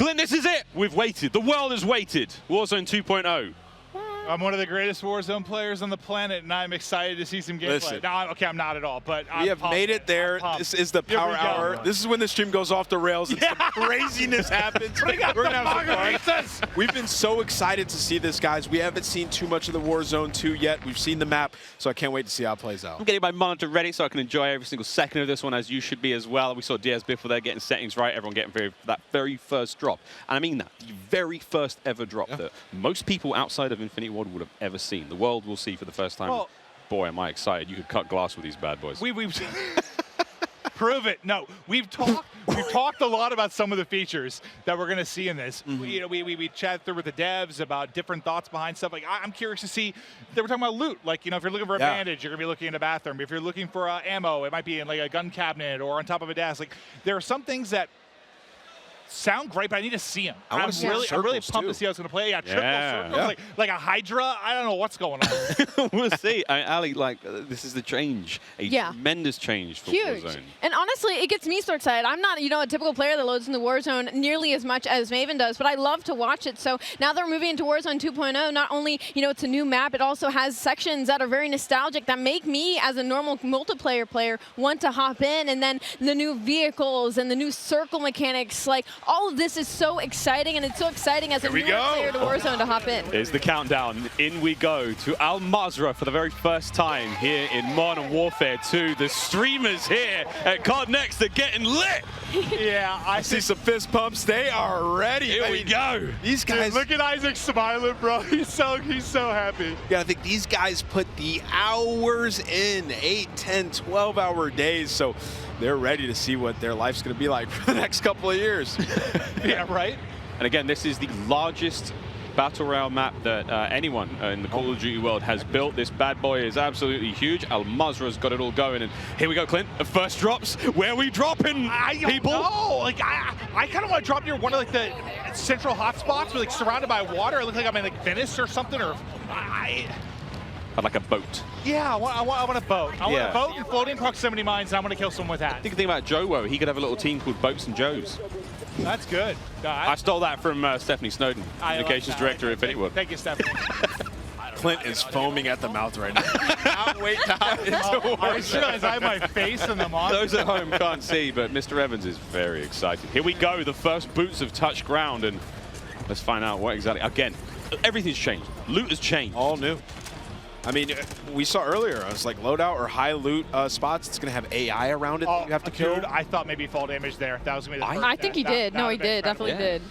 Clint, this is it. We've waited. The world has waited. Warzone 2.0. I'm one of the greatest Warzone players on the planet, and I'm excited to see some gameplay. Listen. No, I'm not at all, but We have made it there. This is the power hour. This is when the stream goes off the rails and some craziness happens. We're going to have some fun. We've been so excited to see this, guys. We haven't seen too much of the Warzone 2 yet. We've seen the map, so I can't wait to see how it plays out. I'm getting my monitor ready so I can enjoy every single second of this one, as you should be as well. We saw DS Biffle there getting settings right, everyone getting that very first drop. And I mean that, the very first ever drop that most people outside of Infinity Ward would have ever seen. The world will see for the first time. Well, boy, am I excited. You could cut glass with these bad boys. We've prove it. No, we've talked a lot about some of the features that we're going to see in this. We chatted through with the devs about different thoughts behind stuff. Like, I'm curious to see. They were talking about loot. Like, if you're looking for a bandage, you're going to be looking in a bathroom. If you're looking for ammo, it might be in like a gun cabinet or on top of a desk. Like, there are some things that sound great, but I need to see them. I'm really pumped to see how it's going to play. Yeah, triple circles, like a Hydra. I don't know what's going on. We'll see. Ali, this is the change. A tremendous change for Warzone. And honestly, it gets me so excited. I'm not, a typical player that loads into Warzone nearly as much as Maven does, but I love to watch it. So now they're moving into Warzone 2.0. Not only, it's a new map, it also has sections that are very nostalgic that make me, as a normal multiplayer player, want to hop in. And then the new vehicles and the new circle mechanics, all of this is so exciting, and it's so exciting as a new player to Warzone to hop in. Here's the countdown. In we go to Mazrah for the very first time here in Modern Warfare 2. The streamers here at COD Next are getting lit. Yeah, I see some fist pumps. They are ready. Here we go. These guys. Dude, look at Isaac smiling, bro. He's so happy. Yeah, I think these guys put the hours in, 8, 10, 12-hour days. So they're ready to see what their life's going to be like for the next couple of years. Yeah, right? And again, this is the largest Battle Royale map that anyone in the Call of Duty world has built. This bad boy is absolutely huge. Mazrah's got it all going. And here we go, Clint. The first drops. Where are we dropping, people? No, I kind of want to drop near one of the central hotspots, but surrounded by water. It looks like I'm in Venice or something, or I'd like a boat. Yeah, I want a boat. I want a boat and floating proximity mines, and I want to kill someone with that. I think the thing about Joe, he could have a little team called Boats and Joes. That's good. I stole that from Stephanie Snowden, Communications Director at Infinity Ward. Thank you, Stephanie. Clint is foaming at the mouth right now. Can't wait to hop into Warzone. I just realized I have my face in the monitor. Those at home can't see, but Mr. Evans is very excited. Here we go, the first boots have touched ground, and let's find out what exactly. Again, everything's changed. Loot has changed. All new. I mean, we saw earlier, I was like, loadout or high loot spots, it's going to have AI around it that you have to kill. Dude, I thought maybe fall damage there. That was going to be the first. I think he did. No, he did. Definitely did.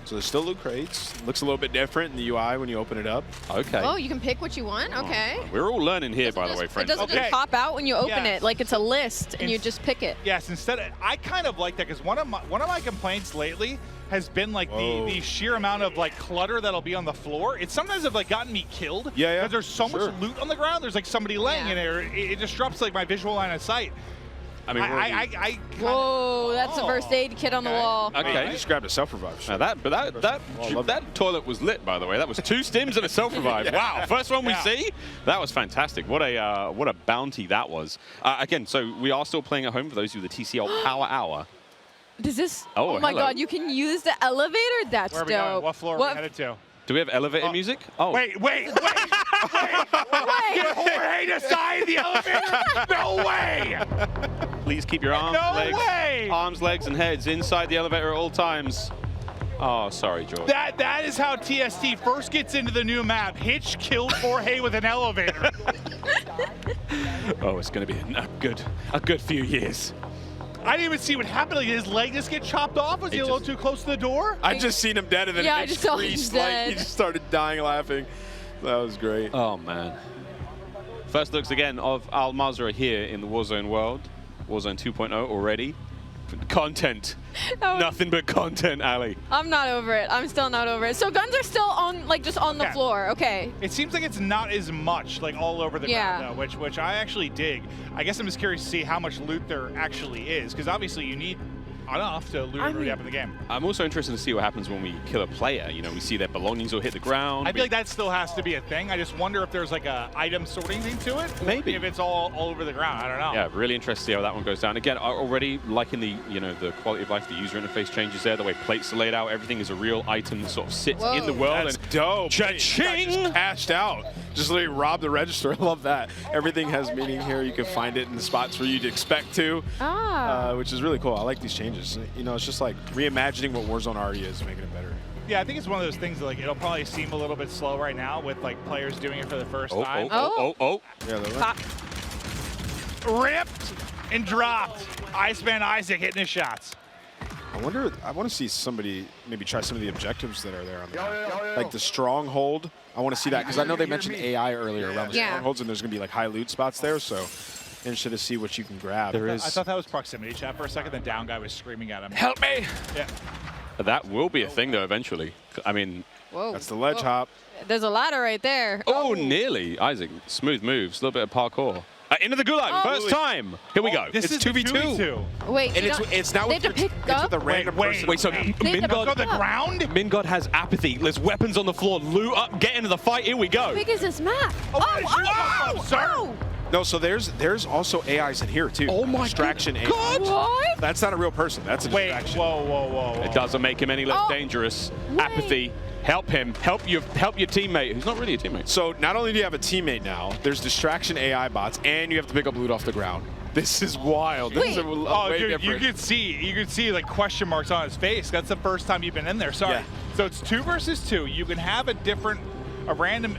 So there's still loot crates. Looks a little bit different in the UI when you open it up. Okay. Oh, you can pick what you want? Okay. We're all learning here, by the way, friends. It doesn't just pop out when you open it. Like, it's a list, and you just pick it. Yes, I kind of like that, because one of my complaints lately has been the sheer amount of clutter that'll be on the floor. It sometimes have gotten me killed. Yeah. Because there's so much loot on the ground. There's somebody laying in there. It disrupts my visual line of sight. I mean, whoa, that's a first aid kit on the wall. Okay, I just grabbed a self-revive. Now that toilet was lit, by the way. That was 2 stims and a self-revive. Wow, first one we see. That was fantastic. What a bounty that was. Again, so we are still playing at home for those who the TCL Power Hour. Does this? Oh my God, you can use the elevator? That's Where are we dope. going? What floor are we headed to? Do we have elevator music? Oh. Wait. Get Jorge to side the elevator? No way! Please keep your arms, legs, and heads inside the elevator at all times. Oh, sorry, George. That is how TST first gets into the new map. Hitch killed Jorge with an elevator. Oh, it's going to be a good few years. I didn't even see what happened. Did his leg just get chopped off? Was he a little too close to the door? I just seen him dead, and then it just creased. He just started dying laughing. That was great. Oh, man. First looks again of Mazrah here in the Warzone world. Warzone 2.0 already. Content. Nothing but content, Ali. I'm not over it. I'm still not over it. So guns are still on, just on the floor. Okay. It seems like it's not as much, all over the ground, though, which I actually dig. I guess I'm just curious to see how much loot there actually is, because obviously you need enough to loot everybody up in the game. I'm also interested to see what happens when we kill a player. You know, we see their belongings will hit the ground. I feel like that still has to be a thing. I just wonder if there's like a item sorting thing to it. Maybe. If it's all over the ground. I don't know. Yeah, really interested to see how that one goes down. Again, already liking the, you know, the quality of life, the user interface changes there, the way plates are laid out, everything is a real item that sort of sits in the world. That's dope. Cha-ching! Just cashed out. Just literally robbed the register. I love that. Everything has meaning here. You can find it in the spots where you'd expect to, which is really cool. I like these changes. You know, it's just like reimagining what Warzone already is, making it better. Yeah, I think it's one of those things that, like, it'll probably seem a little bit slow right now with like players doing it for the first time. Yeah, Ripped and dropped. Iceman Isaac hitting his shots. I wonder, I want to see somebody maybe try some of the objectives that are there on the map. Like the stronghold. I want to see that because I know they mentioned AI earlier around the strongholds, and there's going to be like high loot spots there, so interested to see what you can grab. I thought that was proximity chat for a second. The down guy was screaming at him. Help me! Yeah. That will be a thing, though, eventually. I mean... Whoa. That's the ledge hop. There's a ladder right there. Oh, nearly. Isaac, smooth moves, a little bit of parkour. Into the gulag, first time. Here we go. This is 2v2. Wait, And it's not with, with a random person. Wait, so Go to Mingod, the ground? Mingod has apathy. There's weapons on the floor. Loot up, get into the fight. Here we go. How big is this map? Sir. No, so there's also AIs in here too. Oh my Distraction AI. God. What? That's not a real person. That's a distraction. Whoa. It doesn't make him any less dangerous. Wait. Apathy. Help him. Help your teammate, who's not really a teammate. So not only do you have a teammate now, there's distraction AI bots, and you have to pick up loot off the ground. This is wild. This is way dude, different. you could see like question marks on his face. That's the first time you've been in there. Sorry. Yeah. So it's 2 versus 2. You can have a random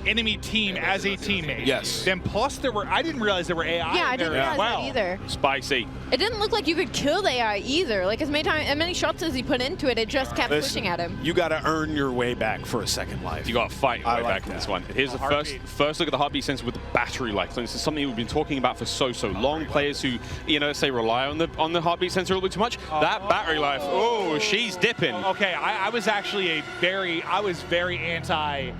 enemy team as a teammate. Yes. Then plus I didn't realize there were AI. Yeah, I in there didn't realize as well. that either. Spicy. It didn't look like you could kill the AI either. Like as many shots as he put into it, it just kept pushing at him. You got to earn your way back for a second life. You got to fight your way like back in that. this one. Here's the first look at the heartbeat sensor with the battery life. So this is something we've been talking about for so long. Players who, you know, say rely on the heartbeat sensor a little bit too much. That battery life, oh, she's dipping. Okay, I was actually very anti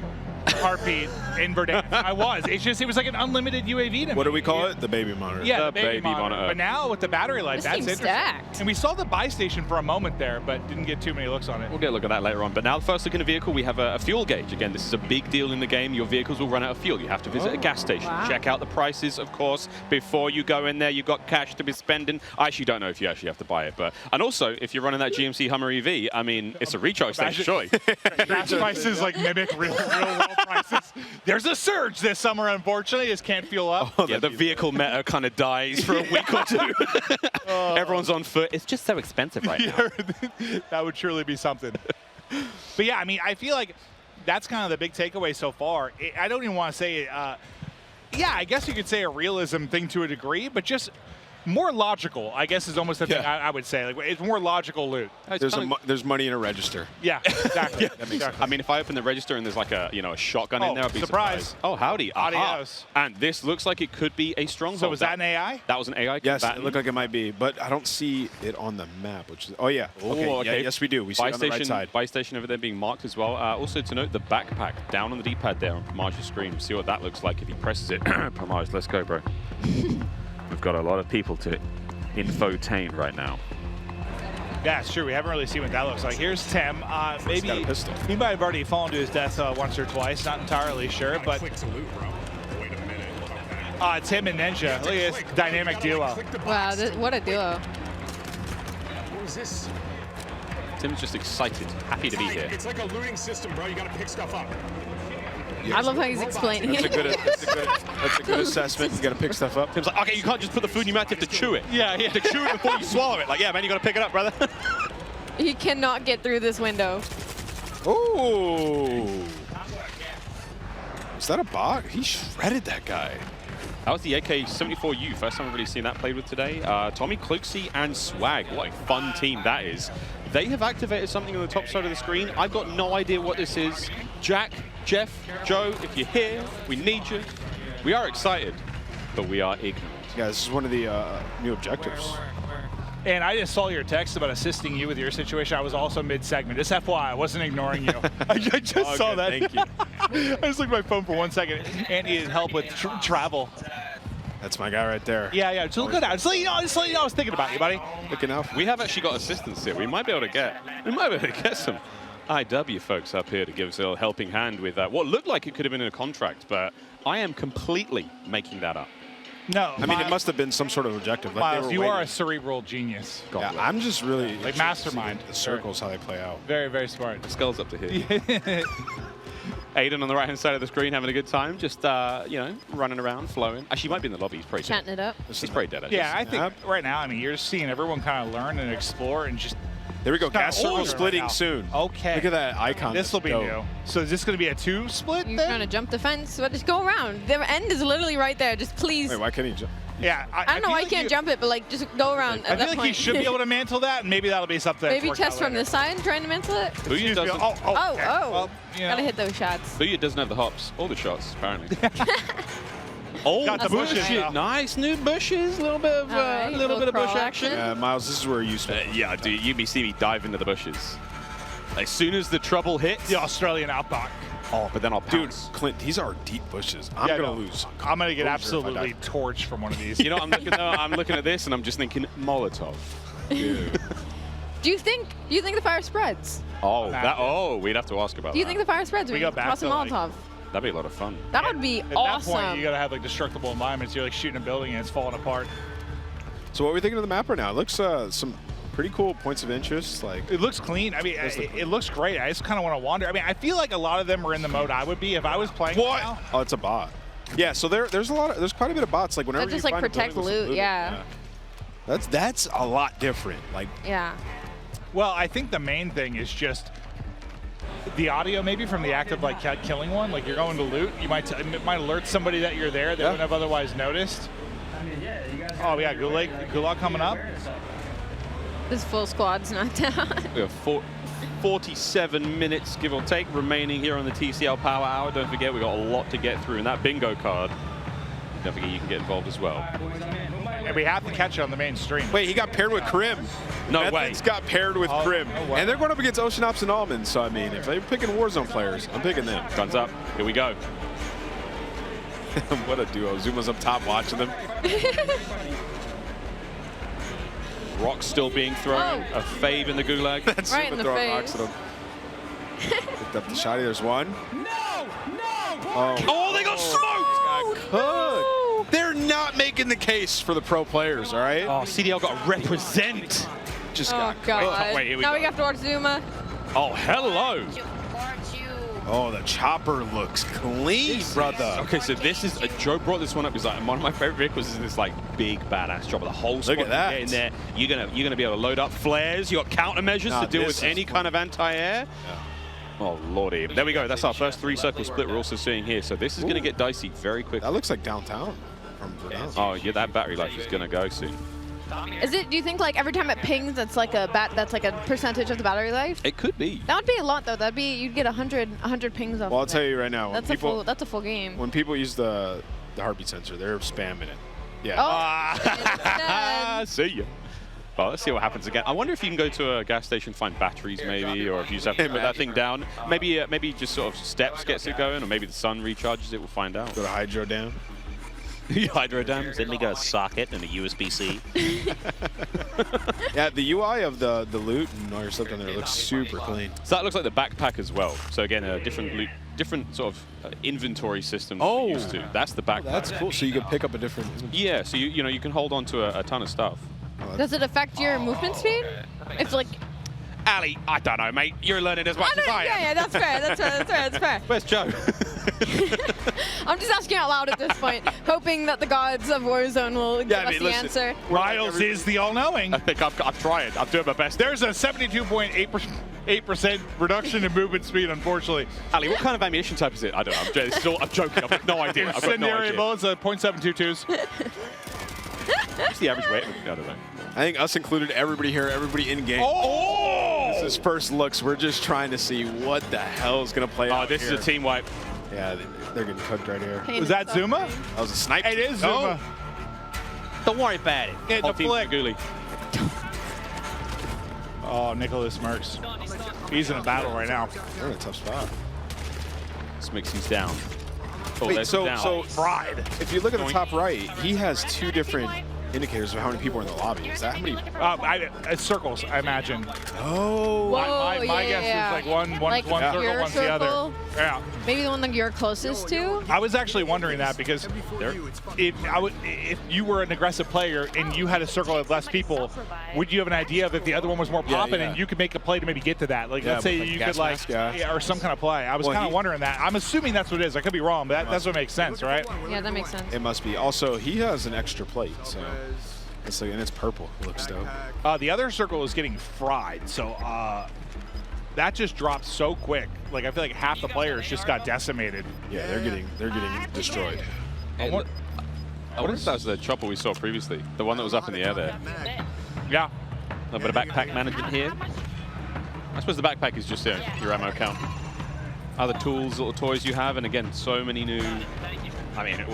heartbeat in Verdansk. I was. It was like an unlimited UAV to me. What do we call it? The baby monitor. Yeah, the baby monitor. But now with the battery life, This that's seems interesting. stacked. And we saw the buy station for a moment there, but didn't get too many looks on it. We'll get a look at that later on. But now, first look in the vehicle, we have a fuel gauge. Again, this is a big deal in the game. Your vehicles will run out of fuel. You have to visit a gas station. Wow. Check out the prices, of course, before you go in there. You've got cash to be spending. I actually don't know if you actually have to buy it. And also, if you're running that GMC Hummer EV, I mean, it's a recharge station, surely. Gas prices like mimic real world prices. There's a surge this summer, unfortunately. Just can't fuel up. Yeah, the vehicle meta kind of dies for a week or two. Everyone's on foot. It's just so expensive right now. That would surely be something. But yeah, I mean, I feel like that's kind of the big takeaway so far. I don't even want to say, yeah, I guess you could say a realism thing to a degree, but just more logical, I guess, is almost the thing I would say. Like, it's more logical loot. There's money in a register. Yeah, exactly. I mean, if I open the register and there's like a shotgun in there, I'd be surprise. surprised. Oh, howdy. Adios. And this looks like it could be a stronghold. So was that an AI? That was an AI Yes, combatant. it looked like it might be, but I don't see it on the map. Which is, okay. Okay. Yeah, yes, we do. We see it on the right side. Buy station over there being marked as well. Also to note, the backpack down on the D-pad there on Pamar's screen. See what that looks like if he presses it. Pamaj, let's go, bro. We've got a lot of people to infotain right now. Yeah, it's true. We haven't really seen what that looks like. Here's Tim. Maybe got a pistol. he might have already fallen to his death once or twice. Not entirely sure, but Tim and Ninja. Look at this dynamic duo. Wow, what a duo. What is this? Tim's just excited, happy to be here. It's like a looting system, bro. You gotta pick stuff up. I love how he's explaining That's it. a good assessment. You got to pick stuff up. Tim's like, okay, you can't just put the food in your mouth, you have to chew it. Yeah. You have to chew it before you swallow it. Like, yeah, man, you got to pick it up, brother. He cannot get through this window. Ooh. Is that a bot? He shredded that guy. That was the AK-74U. First time I've really seen that played with today. Tommy, Cloaksy, and Swag. What a fun team that is. They have activated something on the top side of the screen. I've got no idea what this is. Jack, Jeff, Joe, if you're here, we need you. We are excited, but we are ignorant. Yeah, this is one of the new objectives. And I just saw your text about assisting you with your situation. I was also mid-segment. Just FYI, I wasn't ignoring you. I just saw that. Thank you. I just looked at my phone for 1 second and needed help with travel. That's my guy right there. Yeah. Just look out. Just let you know. I was thinking about you, buddy. Looking out. We have actually got assistance here. We might be able to get some IW folks up here to give us a little helping hand with what looked like it could have been in a contract, but I am completely making that up. No, I mean, it must have been some sort of objective. Like Miles, you are a cerebral genius. Yeah, I'm just really like mastermind. The circles, how they play out. Very, very smart. The skull's up to here. Aiden on the right-hand side of the screen having a good time, just, you know, running around, flowing. Actually, he might be in the lobby. He's pretty dead. Chatting it up. He's pretty dead, actually. Yeah, I think right now, I mean, you're just seeing everyone kind of learn and explore and just... There we go. Gas circle splitting right soon. Okay. Look at that icon. This will be new. So is this going to be a 2 split You're then? trying to jump the fence, but just go around. The end is literally right there. Just please. Wait, why can't he jump? Yeah. I don't know why you can't jump it, but like just go around I at feel that like point. he should be able to mantle that, and maybe that'll be something. Maybe chest from this side, trying to mantle it. Booyah doesn't, Oh, okay. Well, you know. Gotta hit those shots. Booyah doesn't have the hops or the shots, apparently. Oh, Got the bushes, bushes. though. Nice new bushes. A little bit of Alright, little bit of bush crawl action. Miles, this is where you spend. Yeah, dude, you see me dive into the bushes. As soon as the trouble hits, The Australian outback. oh, but then I'll Dude, pounce. Clint, these are deep bushes. I'm Yeah, gonna no. lose. I'm going to get Composure if I absolutely die. torched from one of these. You know, I'm looking at this and I'm just thinking Molotov. Dude. Do you think the fire spreads? Oh, we'd have to ask about Do you that. think the fire spreads? We when go you back toss to, a like- Molotov? That'd be a lot of fun. That would be At awesome. that point, you got to have like destructible environments. You're like shooting a building and it's falling apart. So what are we thinking of the map right now? It looks some pretty cool points of interest. Like It looks clean. I mean, it looks great. I just kind of want to wander. I mean, I feel like a lot of them are in the mode I would be if I was playing. Right now. Oh, it's a bot. Yeah, so there's quite a bit of bots. Like whenever That just you like find a protect building with some loot, yeah. That's a lot different. Like Yeah. Well, I think the main thing is just the audio, maybe from the act of like killing one. Like you're going to loot, it might alert somebody that you're there that wouldn't have otherwise noticed. Oh yeah, Gulag coming up. This full squad's knocked out. We have 47 minutes, give or take, remaining here on the TCL Power Hour. Don't forget, we've got a lot to get through. And that bingo card, don't forget you can get involved as well. And we have to catch it on the main stream. wait, he got paired with Krim. No way. Method's got paired with Krim. no way. And they're going up against Ocean Ops and Almonds. So I mean, if they're picking Warzone players, I'm picking them. Guns up. Here we go. What a duo. Zuma's up top watching them. Rock's still being thrown. Oh. A fave in the gulag. That's Right Zuma in the throwing face. rocks at him. Picked up the shotty. There's one. No! Oh, they got smoked! Good. They're not making the case for the pro players, all right? Oh, CDL got to represent. Just Oh got god. wait, here we now go. we have to watch Zuma. Oh, hello. Oh, the chopper looks clean, brother. Okay, so this is Joe brought this one up because like one of my favorite vehicles is this like big badass chopper. The whole squad at that. can get in there. You're gonna be able to load up flares. You got countermeasures Nah, to deal this with is any fun. kind of anti-air. Oh lordy, there we go. That's our first 3-circle split we're also seeing here. So this is gonna get dicey very quickly. That looks like downtown from Verdansk. Oh yeah, that battery life is gonna go soon. Is it? Do you think like every time it pings, that's like a percentage of the battery life? It could be. That would be a lot though. That'd be you'd get 100 pings off. Well, I'll of tell it. you right now, when That's a full game. when people use the heartbeat sensor, they're spamming it. Yeah. Oh, instead. See ya. Well, let's see what happens again. I wonder if you can go to a gas station, find batteries maybe, or if you just have to put that thing down. Maybe just sort of steps gets it going, or maybe the sun recharges it. We'll find out. Go to Hydro Dam. Hydro dams. Then we got a socket and a USB-C. Yeah, the UI of the loot and all your stuff down there looks super clean. So that looks like the backpack as well. So again, a different sort of inventory system that Oh. we're used to. That's the backpack. That's cool. So you can pick up a different. Yeah, so you know you can hold on to a ton of stuff. Does it affect your movement speed? It's like. Ali, I don't know, mate. You're learning as much as I am. Yeah, that's fair. That's fair. Where's Joe? I'm just asking out loud at this point, hoping that the gods of Warzone will give us the answer. Miles is the all-knowing. I think I'm trying. I'm doing my best. There's a 72.8% reduction in movement speed, unfortunately. Ali, what kind of ammunition type is it? I don't know. I'm joking. I've got no idea. I've got no Incendiary idea. bullets at .722s. What's the average weight? I don't know. I think us included, everybody here, everybody in game. Oh! This is first looks. We're just trying to see what the hell is going to play out. Oh, this here. is a team wipe. Yeah, they're getting cooked right here. Pain Was that itself. Zuma? That was a snipe. It is Oh. Zuma. Don't worry about it. Hit the Whole team's flick. Maguli. Oh, Nicholas Merckx. He's in a battle right now. They're in a tough spot. Smixy's down. Oh, Wait, there's so down. Fried. if you look at the top right, he has 2 different indicators of how many people are in the lobby. Is that how many? Circles, I imagine. Oh. Whoa, My guess is like one Like circle, your one's the other. circle? Yeah. Maybe the one that you're closest to? I was actually wondering that because if you were an aggressive player and you had a circle of less people, would you have an idea of if the other one was more popping and you could make a play to maybe get to that? Like, let's say like you gas could mask, or some kind of play. I was kind of wondering that. I'm assuming that's what it is. I could be wrong, but that's what makes sense, right? Yeah, that makes sense. It must be. Also, he has an extra plate, so it's like, and it's purple. It looks dope. The other circle is getting fried, so that just dropped so quick. Like, I feel like half the players just got decimated. Yeah, they're getting destroyed. I wonder if that was the chopper we saw previously, the one that was up in the air there. Yeah. A little bit of backpack management here. I suppose the backpack is just your ammo count. Other tools, little toys you have, and again, so many new. I mean,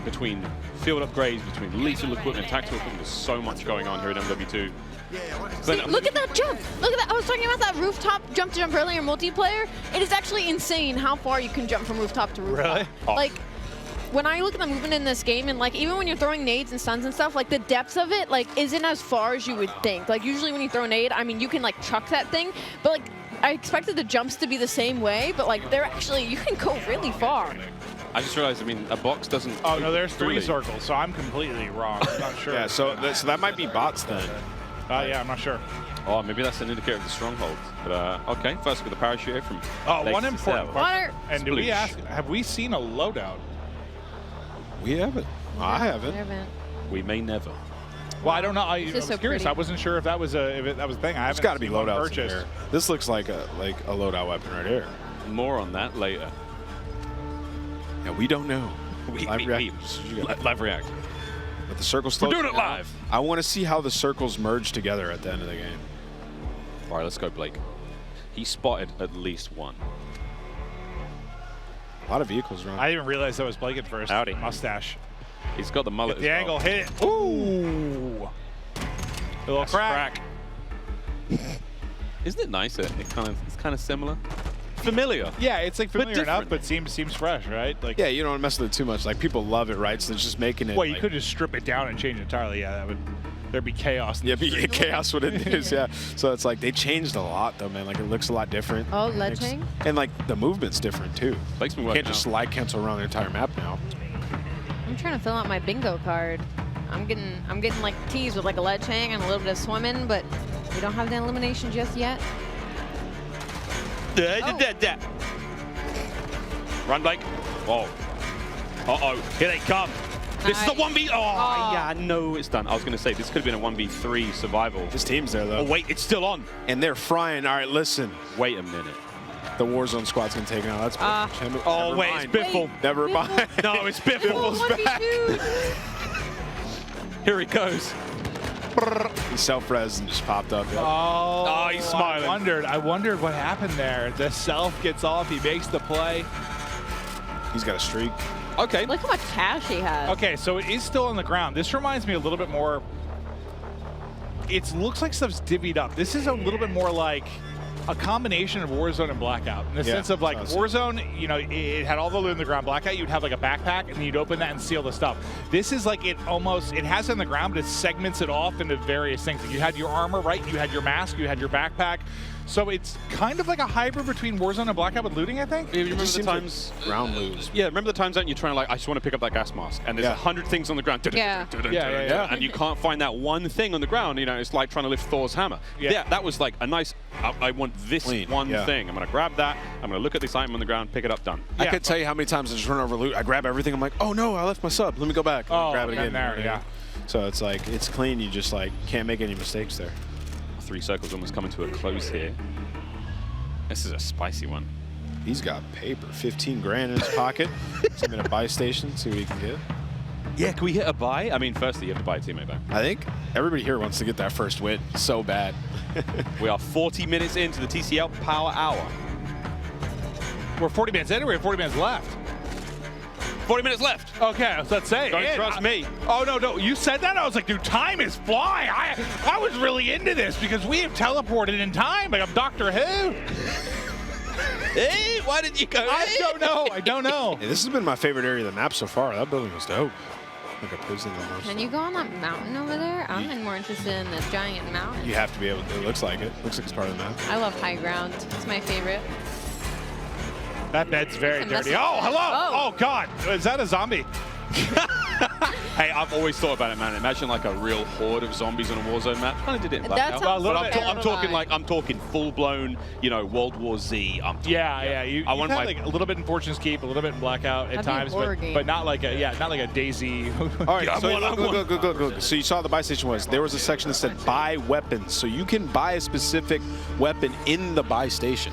between field upgrades, between lethal equipment, tactical equipment, there's so much going on here at MW2. See, look at that jump! Look at that! I was talking about that rooftop jump earlier, multiplayer. It is actually insane how far you can jump from rooftop to rooftop. Really? Like, when I look at the movement in this game, and like even when you're throwing nades and stuns and stuff, like the depth of it like isn't as far as you would think. Like usually when you throw a nade, I mean you can like chuck that thing, but like I expected the jumps to be the same way, but like they're actually, you can go really far. I just realized, I mean, a box doesn't. Oh no, there's 3 really. circles, so I'm completely wrong. I'm not sure. Yeah, so that might be bots then. Yeah, I'm not sure. Oh, maybe that's an indicator of the strongholds. But okay, first with the parachute here from. One important question. Water. And do we ask? Have we seen a loadout? We haven't. I haven't. We may never. Well, I don't know. I was so curious. pretty. I wasn't sure if that was a thing. I There's haven't got to be seen one loadouts in purchased. there. This looks like a loadout weapon right here. More on that later. Yeah, we don't know. Live react. But the circles. We're doing it live. I want to see how the circles merge together at the end of the game. All right, let's go, Blake. He spotted at least one. A lot of vehicles around. I didn't realize that was Blake at first. Howdy. Mustache. He's got the mullet. The angle hit it. Ooh. A little crack. Isn't it nice? It's kind of similar. Familiar. Yeah, it's like familiar enough, different. but seems fresh, right? Like, Yeah, you don't want to mess with it too much. Like people love it, right? So they're just making it. well, you like, could just strip it down and change it entirely. Yeah, there'd be chaos. Yeah, be chaos what it is. Yeah. So it's like they changed a lot though, man. Like it looks a lot different. Oh, ledging? And like the movement's different too. Blake's been You working can't just out. slide cancel around the entire map now. I'm trying to fill out my bingo card. I'm getting like teased with like a ledge hang and a little bit of swimming, but we don't have the elimination just yet. Run, Blake. Whoa. Uh-oh. Here they come. This is a 1v. Oh, yeah, no, it's done. I was going to say, this could have been a 1v3 survival. This team's there though. Oh, wait, it's still on. And they're frying. All right, listen. Wait a minute. The Warzone squad's gonna take it out. That's Oh, wait, it's Biffle. Never mind. No, it's Biffle's back. Here he goes. He self-res and just popped up. Yep. Oh, he's smiling. I wondered what happened there. The self gets off. He makes the play. He's got a streak. Okay. Look how much cash he has. Okay, so it is still on the ground. This reminds me a little bit more. It looks like stuff's divvied up. This is a little bit more like a combination of Warzone and Blackout in the sense of like Warzone, you know, it had all the loot in the ground. Blackout, you'd have like a backpack and you'd open that and steal the stuff. This is like it has it on the ground, but it segments it off into various things. Like you had your armor, right? You had your mask, you had your backpack. So it's kind of like a hybrid between Warzone and Blackout with looting, I think. Yeah, you remember the times? Like ground loot. Yeah, remember the times that you're trying to like, I just want to pick up that gas mask, and there's 100 things on the ground. Yeah. And you can't find that one thing on the ground. You know, it's like trying to lift Thor's hammer. Yeah, that was like a nice. I want this one thing. I'm gonna grab that. I'm gonna look at this item on the ground, pick it up, done. I could tell you how many times I just run over loot. I grab everything. I'm like, oh no, I left my sub. Let me go back. And grab it again. There, So it's like it's clean. You just like can't make any mistakes there. 3 circles almost coming to a close here. This is a spicy one. He's got paper, 15 grand in his pocket. He's in a buy station, see what he can get. Yeah, can we hit a buy? I mean, firstly, you have to buy a teammate back. I think everybody here wants to get that first win so bad. We are 40 minutes into the TCL Power Hour. We're 40 minutes in, or we have 40 minutes left? 40 minutes left. Okay, let's say. Don't trust me. Oh, no. You said that? I was like, dude, time is flying. I was really into this because we have teleported in time. Like, I'm Doctor Who. Hey, why did you go? I don't know. I don't know. Hey, this has been my favorite area of the map so far. That building was dope. Like a prison almost. Can you go on that mountain over there? I'm more interested in the giant mountain. You have to be able to. It looks like it. Looks like it's part of the map. I love high ground. It's my favorite. That bed's very That's a dirty. Oh, hello. Oh. Oh, God. Is that a zombie? Hey, I've always thought about it, man. Imagine like a real horde of zombies on a Warzone map. Kind of did it in That Blackout. sounds But I'm talking terrifying. I'm talking full-blown, you know, World War Z. I'm talking, Yeah. You've I want had my like a little bit in Fortune's Keep, a little bit in Blackout at That'd be a times, horror game. but not like a Daisy. All right, Yeah, so I want- go. So you saw the buy station was. There was a section that said buy weapons. So you can buy a specific weapon in the buy station.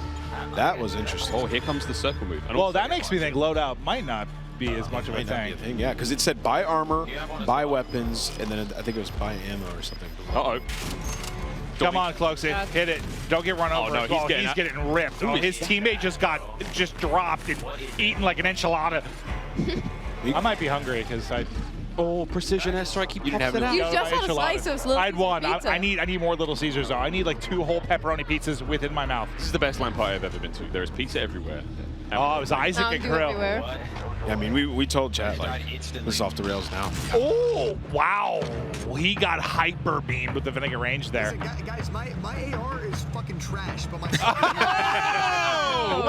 That was interesting. Oh, here comes the circle move. And Well, also- that makes me think loadout might not be as much of a Might not be thing. a thing, yeah, because it said buy armor, buy weapons, and then I think it was buy ammo or something. Uh-oh. Come on, Cloaksy, hit it. Don't get run over. no, as well. he's getting ripped. Oh, his teammate just dropped and eaten like an enchilada. I might be hungry because I. Oh, precision airstrike. He pops it out. You No, just my had a enchilada. slice of Little I had Caesar one. pizza. I need more Little Caesars though. I need like 2 whole pepperoni pizzas within my mouth. This is the best LAN party I've ever been to. There is pizza everywhere. Oh, it was Isaac Sounds and good Krill. everywhere. Yeah, I mean, we told chat, like, this is off the rails now. Oh, wow. He got hyper beamed with the vinegar range there. Listen, guys, my AR is fucking trash, but my Oh,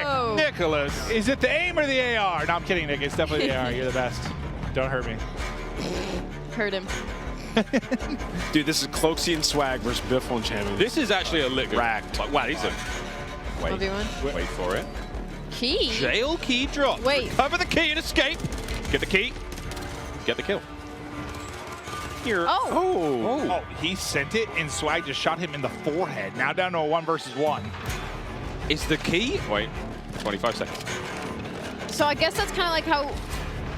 Oh. Nicholas. Is it the aim or the AR? No, I'm kidding, Nick. It's definitely the AR. You're the best. Don't hurt me. Hurt him. Dude, this is Cloaksy and Swag versus Biffle and Champion. This is actually a lick. Racked. Like, wow, he's a... Wait. 1v1. Wait for it. Key. Jail key drop. Wait. Recover the key and escape. Get the key. Get the kill. Here. Oh. Oh, he sent it, and Swag just shot him in the forehead. Now down to a 1 versus 1. Is the key... Wait. 25 seconds. So I guess that's kind of like how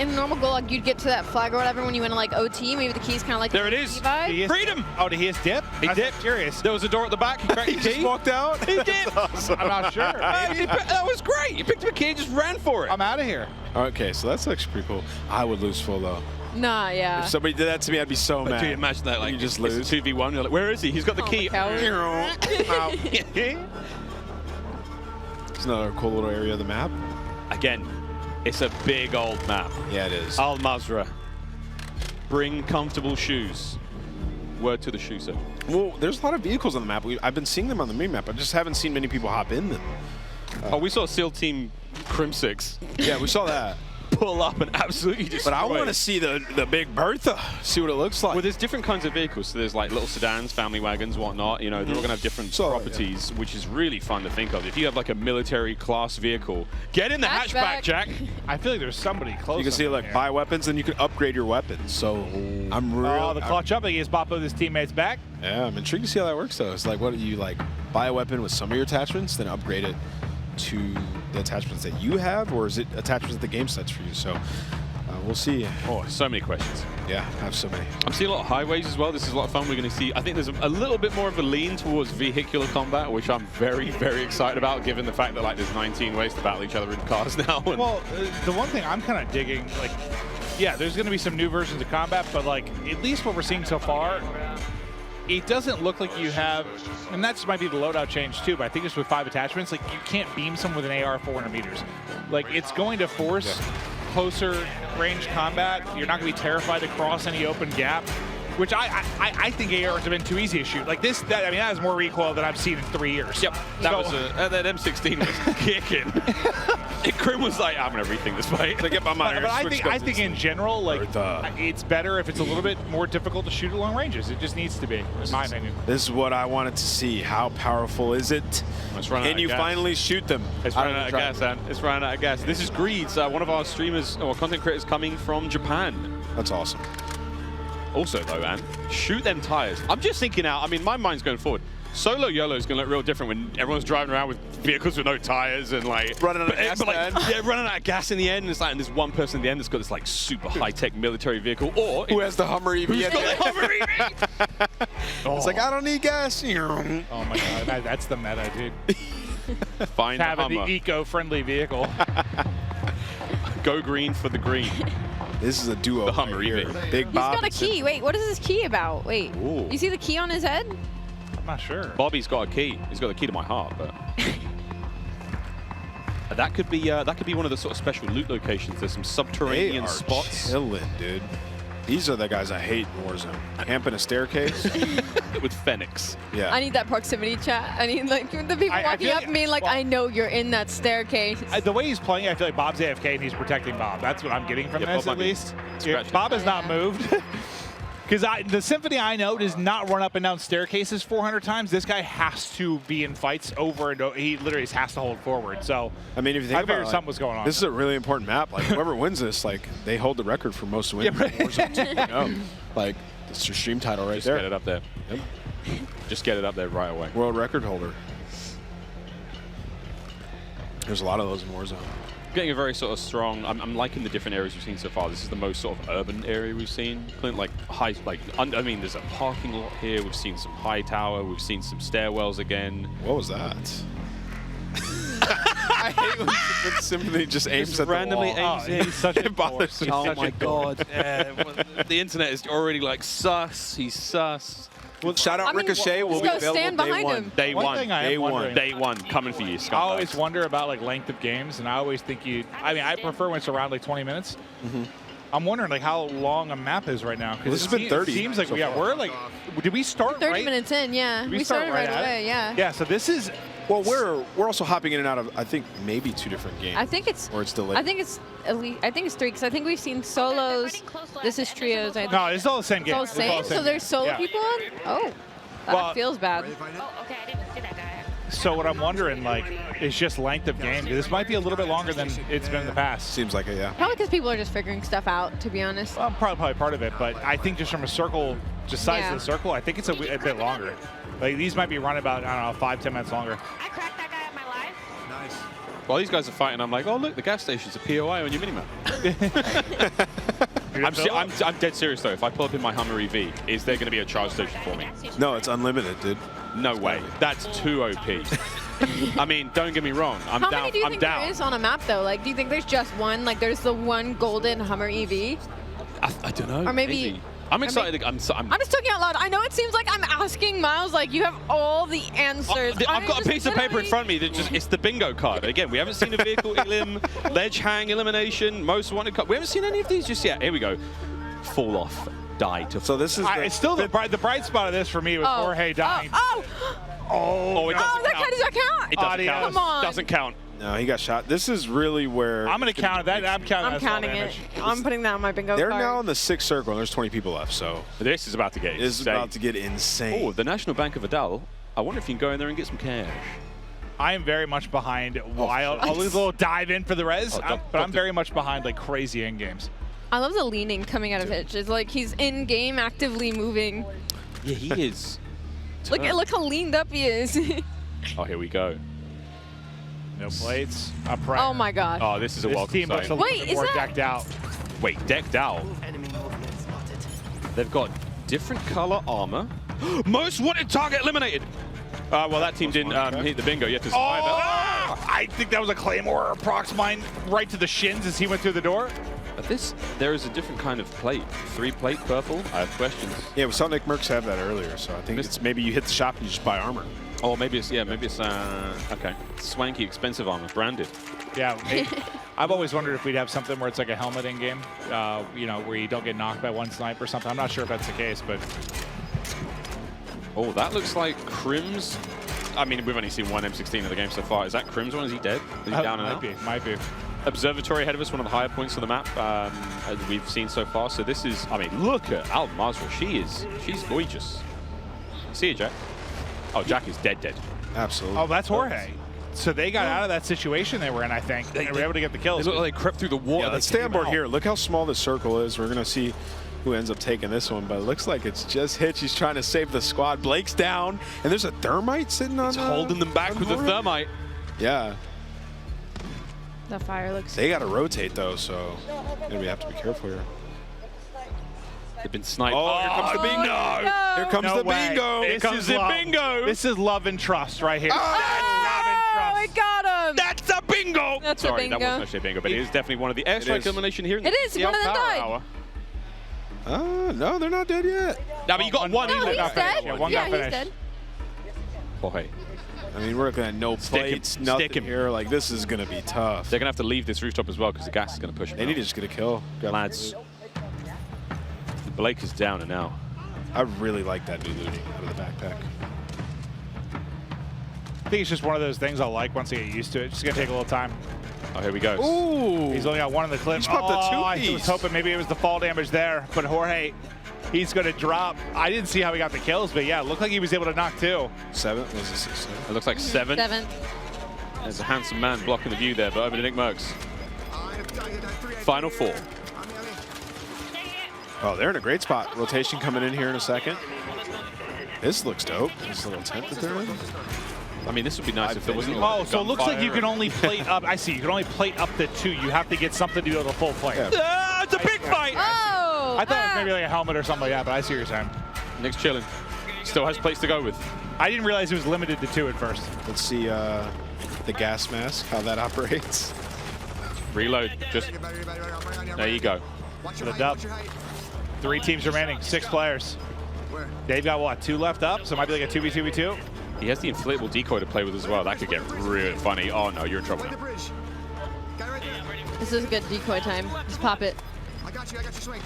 in normal Gulag you'd get to that flag or whatever when you went to like OT. Maybe the key's kind of like There the it is. key vibe. He is- Freedom. Oh, did he just dip? He I'm dipped. Curious. There was a door at the back. He cracked He the just key. walked out? He did. I'm not sure. That was great. He picked up a key and just ran for it. I'm out of here. Okay, so that's actually pretty cool. I would lose full, though. Nah, yeah. If somebody did that to me, I'd be so But mad. do you imagine that? Like You just it's lose. 2v1. You're like, where is he? He's got the Oh, key. coward. It's another cool little area of the map. Again, it's a big old map. Yeah, it is. Al Mazrah. Bring comfortable shoes. Word to the shoe set. Well, there's a lot of vehicles on the map. I've been seeing them on the main map. I just haven't seen many people hop in them. Oh, we saw SEAL Team Crim6 Yeah, we saw that. pull up and absolutely destroy. But I want to see the Big Bertha, see what it looks like. Well, there's different kinds of vehicles. So there's like little sedans, family wagons, whatnot. You know, they're all going to have different So, properties, which is really fun to think of. If you have like a military class vehicle, get in the hatchback, Hatchback. Jack. I feel like there's somebody close. You can see like buy weapons, and you can upgrade your weapons. So I'm really, Oh, the clutch up. He has Boppo his teammates back. yeah, I'm intrigued to see how that works though. It's like, what do you like? Buy a weapon with some of your attachments, then upgrade it to the attachments that you have, or is it attachments that the game sets for you? So we'll see. Oh, so many questions. Yeah, I have so many. I'm seeing a lot of highways as well. This is a lot of fun. We're going to see, I think there's a little bit more of a lean towards vehicular combat, which I'm very, very excited about, given the fact that like there's 19 ways to battle each other in cars now. And Well, the one thing I'm kind of digging, like, yeah, there's going to be some new versions of combat, but like at least what we're seeing so far, it doesn't look like you have, and that might be the loadout change too, but I think it's with 5 attachments, like you can't beam someone with an AR 400 meters. Like it's going to force closer range combat. You're not going to be terrified to cross any open gap, which I think ARs have been too easy to shoot. Like this, I mean, that has more recoil than I've seen in 3 years. Yep, that So- was that M16 was kicking. And Krim was like, I'm going to rethink this fight. To get my mind. But I think in general, like Bertha. it's better if it's a little bit more difficult to shoot at long ranges. It just needs to be, in my opinion. This is what I wanted to see. How powerful is it? It's running out Can of you gas. finally shoot them? It's running out of gas, man. It's running out of gas. This is Greeds, one of our streamers or content creators coming from Japan. That's awesome. Also, though, Ann, shoot them tires. I'm just thinking out. I mean, my mind's going forward. Solo YOLO is going to look real different when everyone's driving around with vehicles with no tires and like Running out of gas but, like, at the end. yeah, running out of gas in the end. And it's like, and there's one person at the end that's got this like super high-tech military vehicle, or Who has the Hummer EV? who's at got the the end? Hummer EV. It's like, I don't need gas. Oh my god, that's the meta, dude. Find the Having the Hummer. eco-friendly vehicle. Go green for the green. This is a duo. The Hummer right here. EV. Big He's Bob. got a key. Wait, what is this key about? Wait. Ooh. You see the key on his head? I'm not sure. Bobby's got a key. He's got the key to my heart, but That could be one of the sort of special loot locations. There's some subterranean spots. Chilling, dude. These are the guys I hate in Warzone. Camp in a staircase. With Phoenix. Yeah. I need that proximity chat. I need like the people walking up and being like, I know you're in that staircase. The way he's playing, I feel like Bob's AFK and he's protecting Bob. That's what I'm getting from this, at least. Bob has not moved. Because the Symphony I know does not run up and down staircases 400 times. This guy has to be in fights over and over. He literally has to hold forward. So I mean, if you think I about figured something was going on. This is a really important map. Like whoever wins this, like they hold the record for most wins in Warzone 2.0. Like it's your stream title right there. Just get it up there. Yep. Just get it up there right away. World record holder. There's a lot of those in Warzone. Getting a very sort of strong. I'm liking the different areas we've seen so far. This is the most sort of urban area we've seen. Clint, like high, I mean, there's a parking lot here. We've seen some high tower. We've seen some stairwells again. What was that? I hate when Symphony just aims at randomly the wall. aims in. He's such a bothers me. Oh my god. The internet is already like sus. He's sus. Well, shout out Ricochet. Will be go available stand day behind one. him. Day one. thing I Day am one. wondering, Day one. Coming for you, I scumbags. always wonder about like length of games, and I always think I mean, I prefer when it's around like 20 minutes. I'm wondering like how long a map is right now. Well, this has been 30 It seems like so yeah, far. we're like, did we start 30 right? minutes in, yeah. Did We start started right at it? away, yeah. Yeah, so this is. Well, we're also hopping in and out of I think maybe 2 different games. I think it's. Or it's delayed. I think it's at least. I think it's 3 because I think we've seen solos. This is trios. I think. No, it's all the same It's game. all the same. So there's solo Yeah. people in. Oh, that Well, feels bad. Oh, okay, I didn't see that guy. So what I'm wondering like is just length of game. This might be a little bit longer than it's been in the past. Seems like it, yeah. Probably because people are just figuring stuff out. To be honest. Well, probably part of it, but I think just from a circle, just size Yeah. of the circle, I think it's a bit longer. Like these might be running about I don't know 5-10 minutes longer. I cracked that guy at my live. Nice. While these guys are fighting, I'm like, oh look, the gas station's a POI on your minimap. I'm dead serious though. If I pull up in my Hummer EV, is there going to be a charge station for me? No, it's unlimited, dude. No way. That's too OP. I mean, don't get me wrong. I'm How down. many do you I'm think down. there is on a map though? Like, do you think there's just one? Like, there's the one golden Hummer EV? I don't know. Or maybe- I'm excited. I'm I'm just talking out loud. I know it seems like I'm asking Miles, like you have all the answers. I've got a piece of paper in front of me that just, it's the bingo card. Again, we haven't seen a vehicle elim, ledge hang elimination, most wanted card. We haven't seen any of these just yet. Here we go. Fall off, die to So this is It's still the bright spot of this for me was Jorge dying. Oh, it doesn't that count. does that count? It doesn't Adios. count. Come on. Doesn't count. No, he got shot. This is really where I'm gonna count that. I'm counting. I'm that as fall counting it. damage. I'm putting that on my bingo They're card. now in the 6th circle and there's 20 people left, so This is about to get it's insane. about to get insane. Oh, the National Bank of Vidal. I wonder if you can go in there and get some cash. I am very much behind Wild. I'll leave a little dive in for the res, Oh, but I'm very much behind like crazy end games. I love the leaning coming out of Hitch. It's like he's in game, actively moving. Yeah, he is. Look how leaned up he is. Oh, here we go. No plates. A prayer. Oh my god. Oh, this is a This welcome team looks a sight. little Wait, bit is more that- decked out. Wait, decked out. They've got different color armor. Most wanted target eliminated. Well, that team didn't hit the bingo yet to survive. I think that was a Claymore or Prox mine right to the shins as he went through the door. But there is a different kind of plate. 3-plate purple. I have questions. Yeah, we saw Nick Merckx have that earlier, so I think it's maybe you hit the shop and you just buy armor. Oh, maybe it's okay. Swanky, expensive armor, branded. Yeah, I've always wondered if we'd have something where it's like a helmet in game, you know, where you don't get knocked by one snipe or something. I'm not sure if that's the case, but Oh, that looks like Crim's. I mean, we've only seen one M16 of the game so far. Is that Crim's one? Is he dead? Is he down and out? Might be. Observatory ahead of us, one of the higher points of the map as we've seen so far. So this is, I mean, look at Al Mazrah. She's gorgeous. See you, Jack. Oh, Jack is dead. Absolutely. Oh, that's Jorge. So they got out of that situation they were in, I think. They were able to get the kills. They look like they crept through the water. Yeah, let's stay on board here. Look how small this circle is. We're going to see who ends up taking this one, but it looks like it's just Hitch. He's trying to save the squad. Blake's down, and there's a thermite sitting on He's holding them back with the thermite. Yeah. The fire looks. They got to rotate, though, so we have to be careful here. They've been sniped. Oh, here comes the bingo. No. Here comes the way. bingo. This comes is the love. bingo. This is love and trust right here. Oh, I got him. That's a bingo! That's a Sorry, that bingo. wasn't actually a bingo, but it is definitely one of the airstrike is. elimination here. In It is. the One of them power died. hour. No, they're not dead yet. No, but you got one. No, got he's finished. dead. Yeah, one got he's finished. dead. Jorge. I mean, we're looking at no plates, nothing here. Like, this is going to be tough. They're going to have to leave this rooftop as well because the gas is going to push them. They need to just get a kill. Lads, Blake is down and now. I really like that new looting out of the backpack. I think it's just one of those things I'll like once I get used to it. It's just going to take a little time. Oh, here we go. Ooh. He's only got one in the clip. He's popped the two-piece. I was hoping maybe it was the fall damage there, but Jorge, he's going to drop. I didn't see how he got the kills, but yeah, it looked like he was able to knock 2. 7? Was it 6? It looks like 7. 7. There's a handsome man blocking the view there, but over to Nick Merckx. Final 4. Oh, they're in a great spot. Rotation coming in here in a second. This looks dope. This little tent that they're in. I mean, this would be nice if there wasn't. Oh, so it looks like you can only plate up. I see. You can only plate up to 2. You have to get something to do the full plate. Yeah. It's a big fight. Oh! I thought it was maybe like a helmet or something like that, but I see what you're saying. Nick's chilling. Still has plates to go with. I didn't realize it was limited to 2 at first. Let's see the gas mask, how that operates. Reload. Just there you go. For the dub. 3 teams remaining, 6 players. They've got what, 2 left up, so it might be like a 2v2v2. He has the inflatable decoy to play with as well. That could get really funny. Oh no, you're in trouble now. This is a good decoy time. Just pop it. I got you, swing.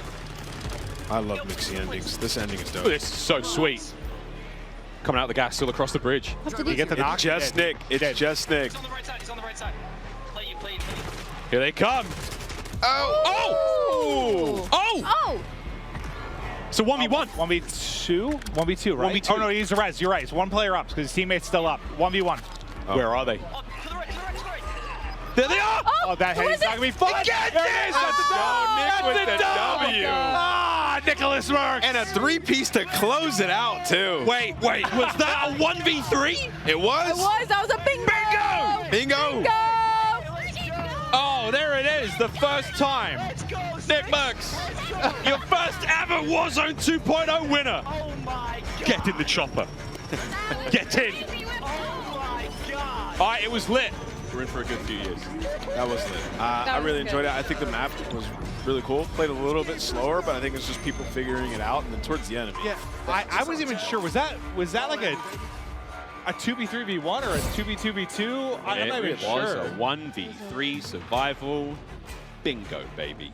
I love mixy endings. This ending is dope. This is so sweet. Coming out the gas, still across the bridge. You get the knock. It's just Nick. It's just Nick. He's on the right side. He's on the right side. Play you. Here they come. Oh! Oh! So 1v1. 1v2? 1v2, right? 1v2. Oh, no, he's the res. You're right. It's 1 player up because his teammate's still up. 1v1. Where are they? To the right. There they are! Oh, that head's not going to be fun. Get There this! it is. That's Nick with the the W. Ah, Nicholas Merckx. And a 3-piece to close it out, too. Wait, was that a 1v3? It was? It was. That was a bingo! Bingo! Bingo! Oh, there it is, the first time. Nick Merckx, your first ever Warzone 2.0 winner. Oh my God. Get in the chopper. Get in. Oh my God. All right, it was lit. We're in for a good few years. That was lit. I really enjoyed it. I think the map was really cool. Played a little bit slower, but I think it's just people figuring it out. And then towards the end, Yeah, I wasn't even sure. Was that like a 2v3v1 or a 2v2v2? I'm not even It was sure. a 1v3 survival bingo, baby.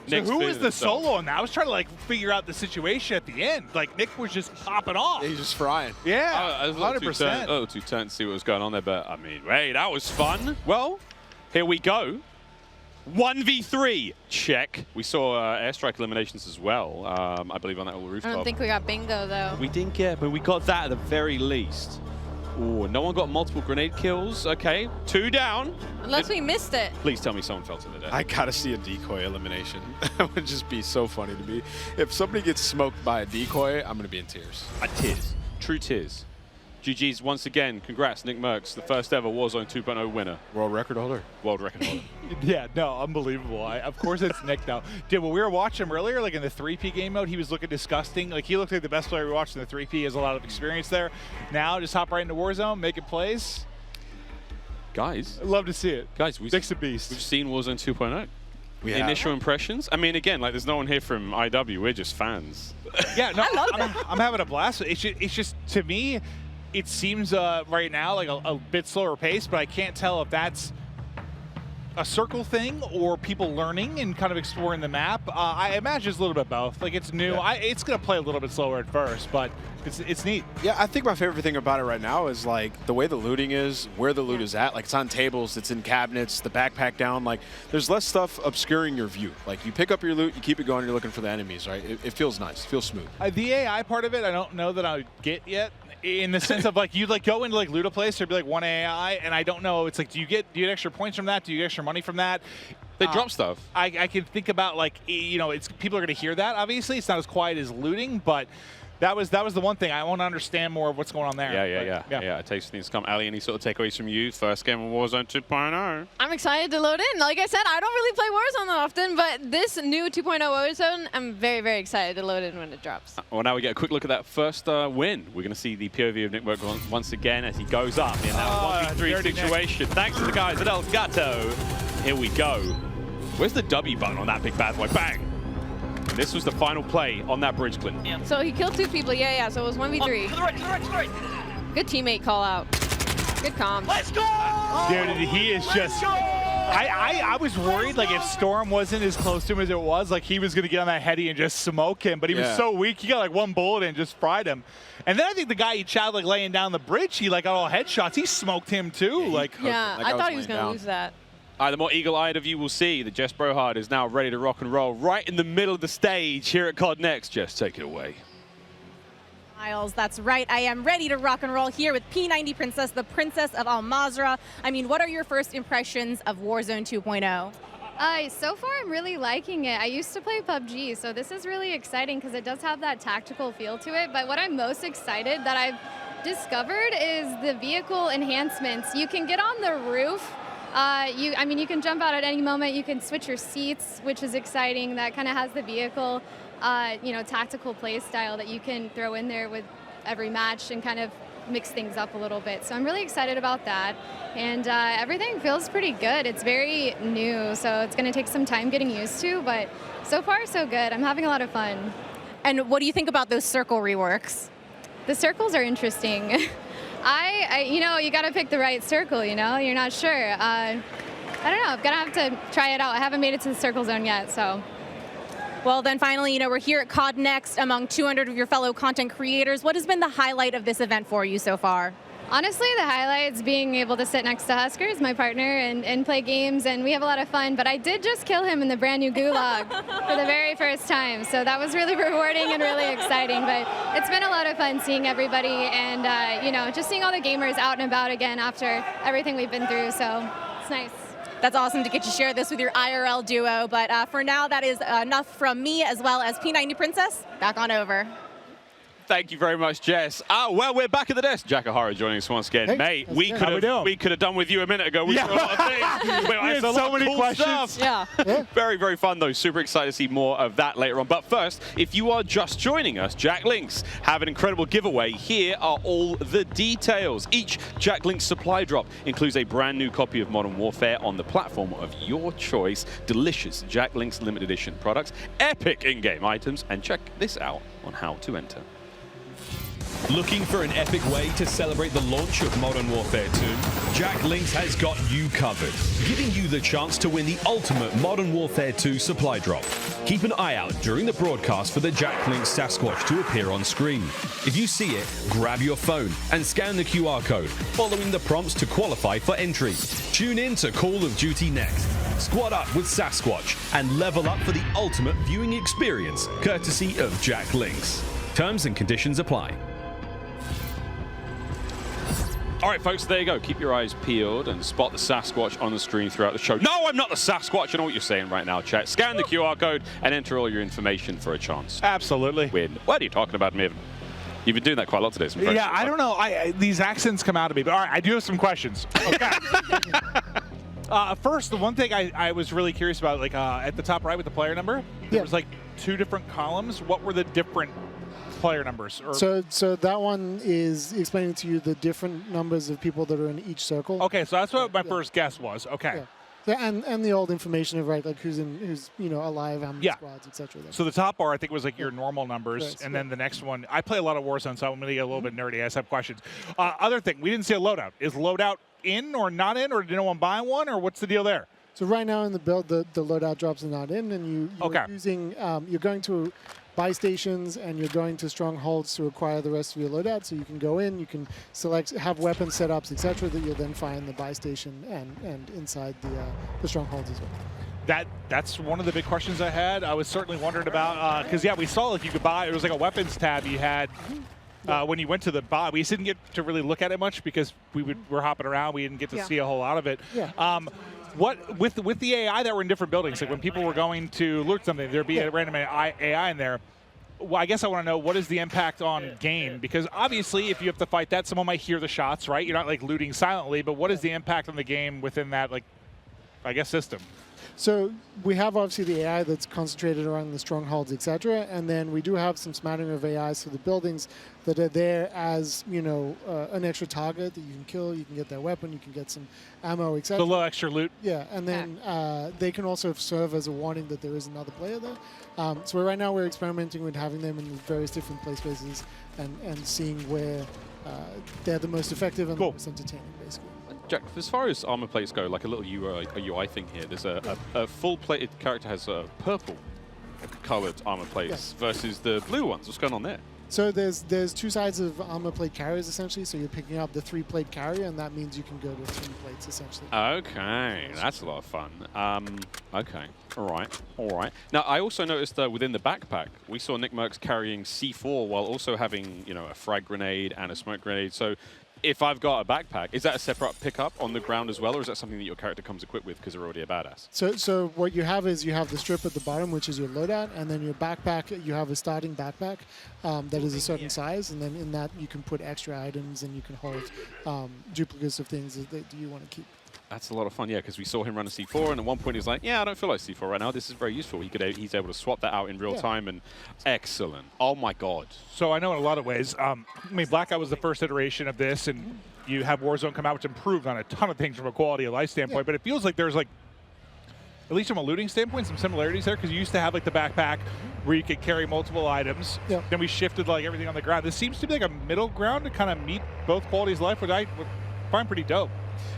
So who was the solo on that? I was trying to like figure out the situation at the end. Like Nick was just popping off. he's just frying. Yeah, I was a little 100%. too tense to see what was going on there, but I mean, hey, that was fun. Well, here we go. 1v3, check. We saw airstrike eliminations as well, I believe, on that little rooftop. I don't think we got bingo, though. We didn't get, but we got that at the very least. Ooh, no one got multiple grenade kills. Okay, 2 down. Unless we missed it. Please tell me someone fell to the death. I gotta see a decoy elimination. That would just be so funny to me. If somebody gets smoked by a decoy, I'm gonna be in tears. Tears. True tears. GG's once again. Congrats, Nick Merckx, the first ever Warzone 2.0 winner. World record holder. World record holder. Yeah, no, unbelievable. Of course it's Nick now. Dude, when we were watching him earlier, like in the 3P game mode, he was looking disgusting. Like he looked like the best player we watched in the 3P. He has a lot of experience there. Now, just hop right into Warzone, making plays. Guys. I'd love to see it. Guys, Nick's a beast. we've seen Warzone 2.0. We have. Initial impressions? I mean, again, like, there's no one here from IW. We're just fans. Yeah, no, I love I'm having a blast. It's just to me, it seems right now like a bit slower pace, but I can't tell if that's a circle thing or people learning and kind of exploring the map. I imagine it's a little bit both. Like it's new. Yeah. It's gonna play a little bit slower at first, but it's neat. Yeah, I think my favorite thing about it right now is like the way the looting is, where the loot is at. Like it's on tables, it's in cabinets, the backpack down. Like there's less stuff obscuring your view. Like you pick up your loot, you keep it going, you're looking for the enemies, right? It feels nice, it feels smooth. The AI part of it, I don't know that I would get yet. In the sense of like you like go into like loot a place, there'd be like 1 AI, and I don't know. It's like, do you get extra points from that? Do you get extra money from that? They drop stuff. I can think about like it's people are gonna hear that. Obviously, it's not as quiet as looting, but that was the one thing I want to understand more of what's going on there. Yeah. It takes things to come. Ali, any sort of takeaways from you? First game of Warzone 2.0. I'm excited to load in. Like I said, I don't really play Warzone that often, but this new 2.0 Warzone, I'm very, very excited to load in when it drops. Well, now we get a quick look at that first win. We're going to see the POV of Nick Merckx once again as he goes up in that 1v3 situation. Thanks to the guys at El Gato. Here we go. Where's the W button on that big bad boy? Bang! This was the final play on that bridge, Clinton. So he killed 2 people. Yeah. So it was 1v3. To the right. Good Good teammate call out. Good comms. Let's go! Dude, he is just... I was worried, like, if Storm wasn't as close to him as it was, like, he was going to get on that heady and just smoke him, but he was so weak, he got, like, one bullet and just fried him. And then I think the guy he chatted, like, laying down the bridge, he, like, got all headshots. He smoked him, too. Yeah, I thought he was going to lose that. The more eagle-eyed of you will see that Jess Brohard is now ready to rock and roll right in the middle of the stage here at COD Next. Jess, take it away. Miles, that's right. I am ready to rock and roll here with P90 Princess, the Princess of Al Mazrah. I mean, what are your first impressions of Warzone 2.0? So far, I'm really liking it. I used to play PUBG, so this is really exciting because it does have that tactical feel to it. But what I'm most excited that I've discovered is the vehicle enhancements. You can get on the roof. I mean, you can jump out at any moment. You can switch your seats, which is exciting. That kind of has the vehicle, tactical play style that you can throw in there with every match and kind of mix things up a little bit. So I'm really excited about that. And everything feels pretty good. It's very new, so it's going to take some time getting used to, but so far so good. I'm having a lot of fun. And what do you think about those circle reworks? The circles are interesting. You got to pick the right circle, you're not sure. I don't know, I'm going to have to try it out. I haven't made it to the circle zone yet, so. Well, then finally, we're here at COD Next among 200 of your fellow content creators. What has been the highlight of this event for you so far? Honestly, the highlight's being able to sit next to Huskers, my partner, and play games, and we have a lot of fun. But I did just kill him in the brand new Gulag for the very first time, so that was really rewarding and really exciting. But it's been a lot of fun seeing everybody and, just seeing all the gamers out and about again after everything we've been through, so it's nice. That's awesome to get to share this with your IRL duo, but for now, that is enough from me as well as P90 Princess. Back on over. Thank you very much, Jess. Well, we're back at the desk. Jack O'Hara joining us once again. Hey, mate, we could have done with you a minute ago. We saw a lot of things. We had so many questions. Stuff. Yeah. Very, very fun, though. Super excited to see more of that later on. But first, if you are just joining us, Jack Links have an incredible giveaway. Here are all the details. Each Jack Links supply drop includes a brand new copy of Modern Warfare on the platform of your choice. Delicious Jack Links limited edition products, epic in-game items, and check this out on how to enter. Looking for an epic way to celebrate the launch of Modern Warfare 2? Jack Links has got you covered, giving you the chance to win the ultimate Modern Warfare 2 supply drop. Keep an eye out during the broadcast for the Jack Links Sasquatch to appear on screen. If you see it, grab your phone and scan the QR code, following the prompts to qualify for entry. Tune in to Call of Duty Next. Squad up with Sasquatch and level up for the ultimate viewing experience, courtesy of Jack Links. Terms and conditions apply. All right, folks, there you go. Keep your eyes peeled and spot the Sasquatch on the screen throughout the show. No, I'm not the Sasquatch. I know what you're saying right now, chat. Scan the QR code and enter all your information for a chance. Absolutely. Win. What are you talking about, Maven? You've been doing that quite a lot today. Yeah, I don't know. These accents come out of me. But all right, I do have some questions. Okay. First, the one thing I was really curious about, like at the top right with the player number, there was like 2 different columns. What were the different player numbers? So that one is explaining to you the different numbers of people that are in each circle. Okay, so that's what my first guess was. Okay. Yeah, and the old information of like who's alive, how many squads, etc. So the top bar I think was like your normal numbers, and then the next one. I play a lot of Warzone, so I'm going to get a little bit nerdy. I just have questions. Other thing, we didn't see a loadout. Is loadout in or not in, or did no one buy one, or what's the deal there? So right now in the build, the loadout drops are not in, and you're using you're going to buy stations and you're going to strongholds to acquire the rest of your loadout. So you can go in, you can select, have weapon setups, etc. that you'll then find the buy station and inside the strongholds as well. That's one of the big questions I had. I was certainly wondering about because we saw like you could buy. It was like a weapons tab you had. When you went to the buy, we didn't get to really look at it much because we're hopping around. We didn't get to see a whole lot of it. Yeah. What with the AI that were in different buildings, like when people were going to loot something, there'd be a random AI in there. Well, I guess I want to know, what is the impact on game? Because obviously, if you have to fight that, someone might hear the shots, right? You're not like looting silently, but what is the impact on the game within that, like, I guess, system? So we have obviously the AI that's concentrated around the strongholds, etc. And then we do have some smattering of AIs for the buildings that are there as, an extra target that you can kill. You can get their weapon, you can get some ammo, etc. So a little extra loot. Yeah, and then they can also serve as a warning that there is another player there. So right now we're experimenting with having them in various different play spaces and seeing where they're the most effective and the most entertaining, basically. Jack, as far as armor plates go, like a little UI thing here, there's a full-plated character has purple-colored armor plates versus the blue ones. What's going on there? So there's two sides of armor plate carriers, essentially. So you're picking up the 3-plate carrier, and that means you can go to 3 plates, essentially. Okay, that's a lot of fun. Okay, all right. Now, I also noticed within the backpack, we saw Nick Merckx carrying C4 while also having, a frag grenade and a smoke grenade. So if I've got a backpack, is that a separate pickup on the ground as well, or is that something that your character comes equipped with because they're already a badass? So what you have is you have the strip at the bottom, which is your loadout, and then your backpack, you have a starting backpack that is a certain size, and then in that you can put extra items and you can hold duplicates of things that you want to keep. That's a lot of fun, yeah, because we saw him run a C4, and at one point he's like, yeah, I don't feel like C4 right now. This is very useful. He's able to swap that out in real time, and excellent. Oh, my God. So I know in a lot of ways, Blackout was the first iteration of this, and you have Warzone come out, which improved on a ton of things from a quality of life standpoint, but it feels like there's, at least from a looting standpoint, some similarities there, because you used to have, the backpack where you could carry multiple items. Then we shifted, everything on the ground. This seems to be, a middle ground to kind of meet both qualities of life, which I would find pretty dope.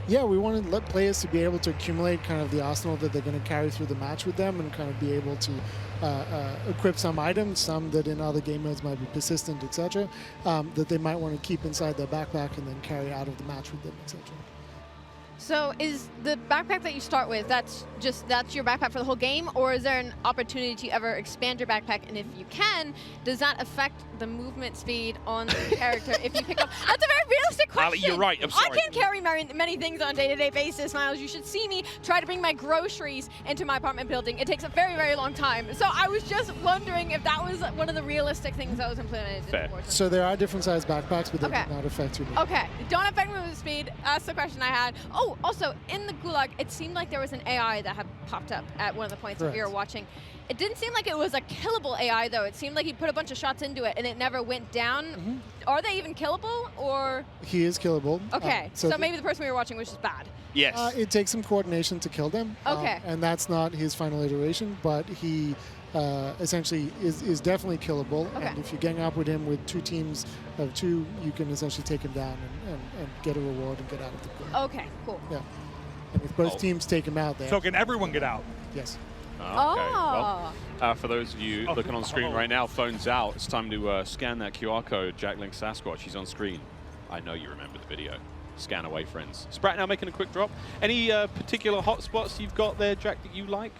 Yeah, we want to let players to be able to accumulate kind of the arsenal that they're going to carry through the match with them, and kind of be able to equip some items, some that in other game modes might be persistent, etc., that they might want to keep inside their backpack and then carry out of the match with them, etc. So is the backpack that you start with, that's your backpack for the whole game, or is there an opportunity to ever expand your backpack? And if you can, does that affect the movement speed on the character if you pick up? That's a very realistic question. Ali, you're right. I'm sorry. I can't carry many things on a day-to-day basis, Miles. You should see me try to bring my groceries into my apartment building. It takes a very, very long time. So I was just wondering if that was one of the realistic things that was implemented. Fair. So there are different size backpacks, but they do not affect your movement. Okay, don't affect movement speed. That's the question I had. Oh, also, in the Gulag, it seemed like there was an AI that had popped up at one of the points that we were watching. It didn't seem like it was a killable AI, though. It seemed like he put a bunch of shots into it, and it never went down. Are they even killable, or? He is killable. Okay, so maybe the person we were watching was just bad. Yes. It takes some coordination to kill them. Okay. And that's not his final iteration, but he essentially is definitely killable. Okay. And if you gang up with him with 2 teams of 2, you can essentially take him down and get a reward and get out of the game. Okay, cool. Yeah. And if both teams take him out, So can everyone get out? Yes. Okay, well, for those of you looking on screen right now, phones out. It's time to scan that QR code. Jack Link Sasquatch, he's on screen. I know you remember the video. Scan away, friends. Sprat now making a quick drop. Any particular hotspots you've got there, Jack, that you like?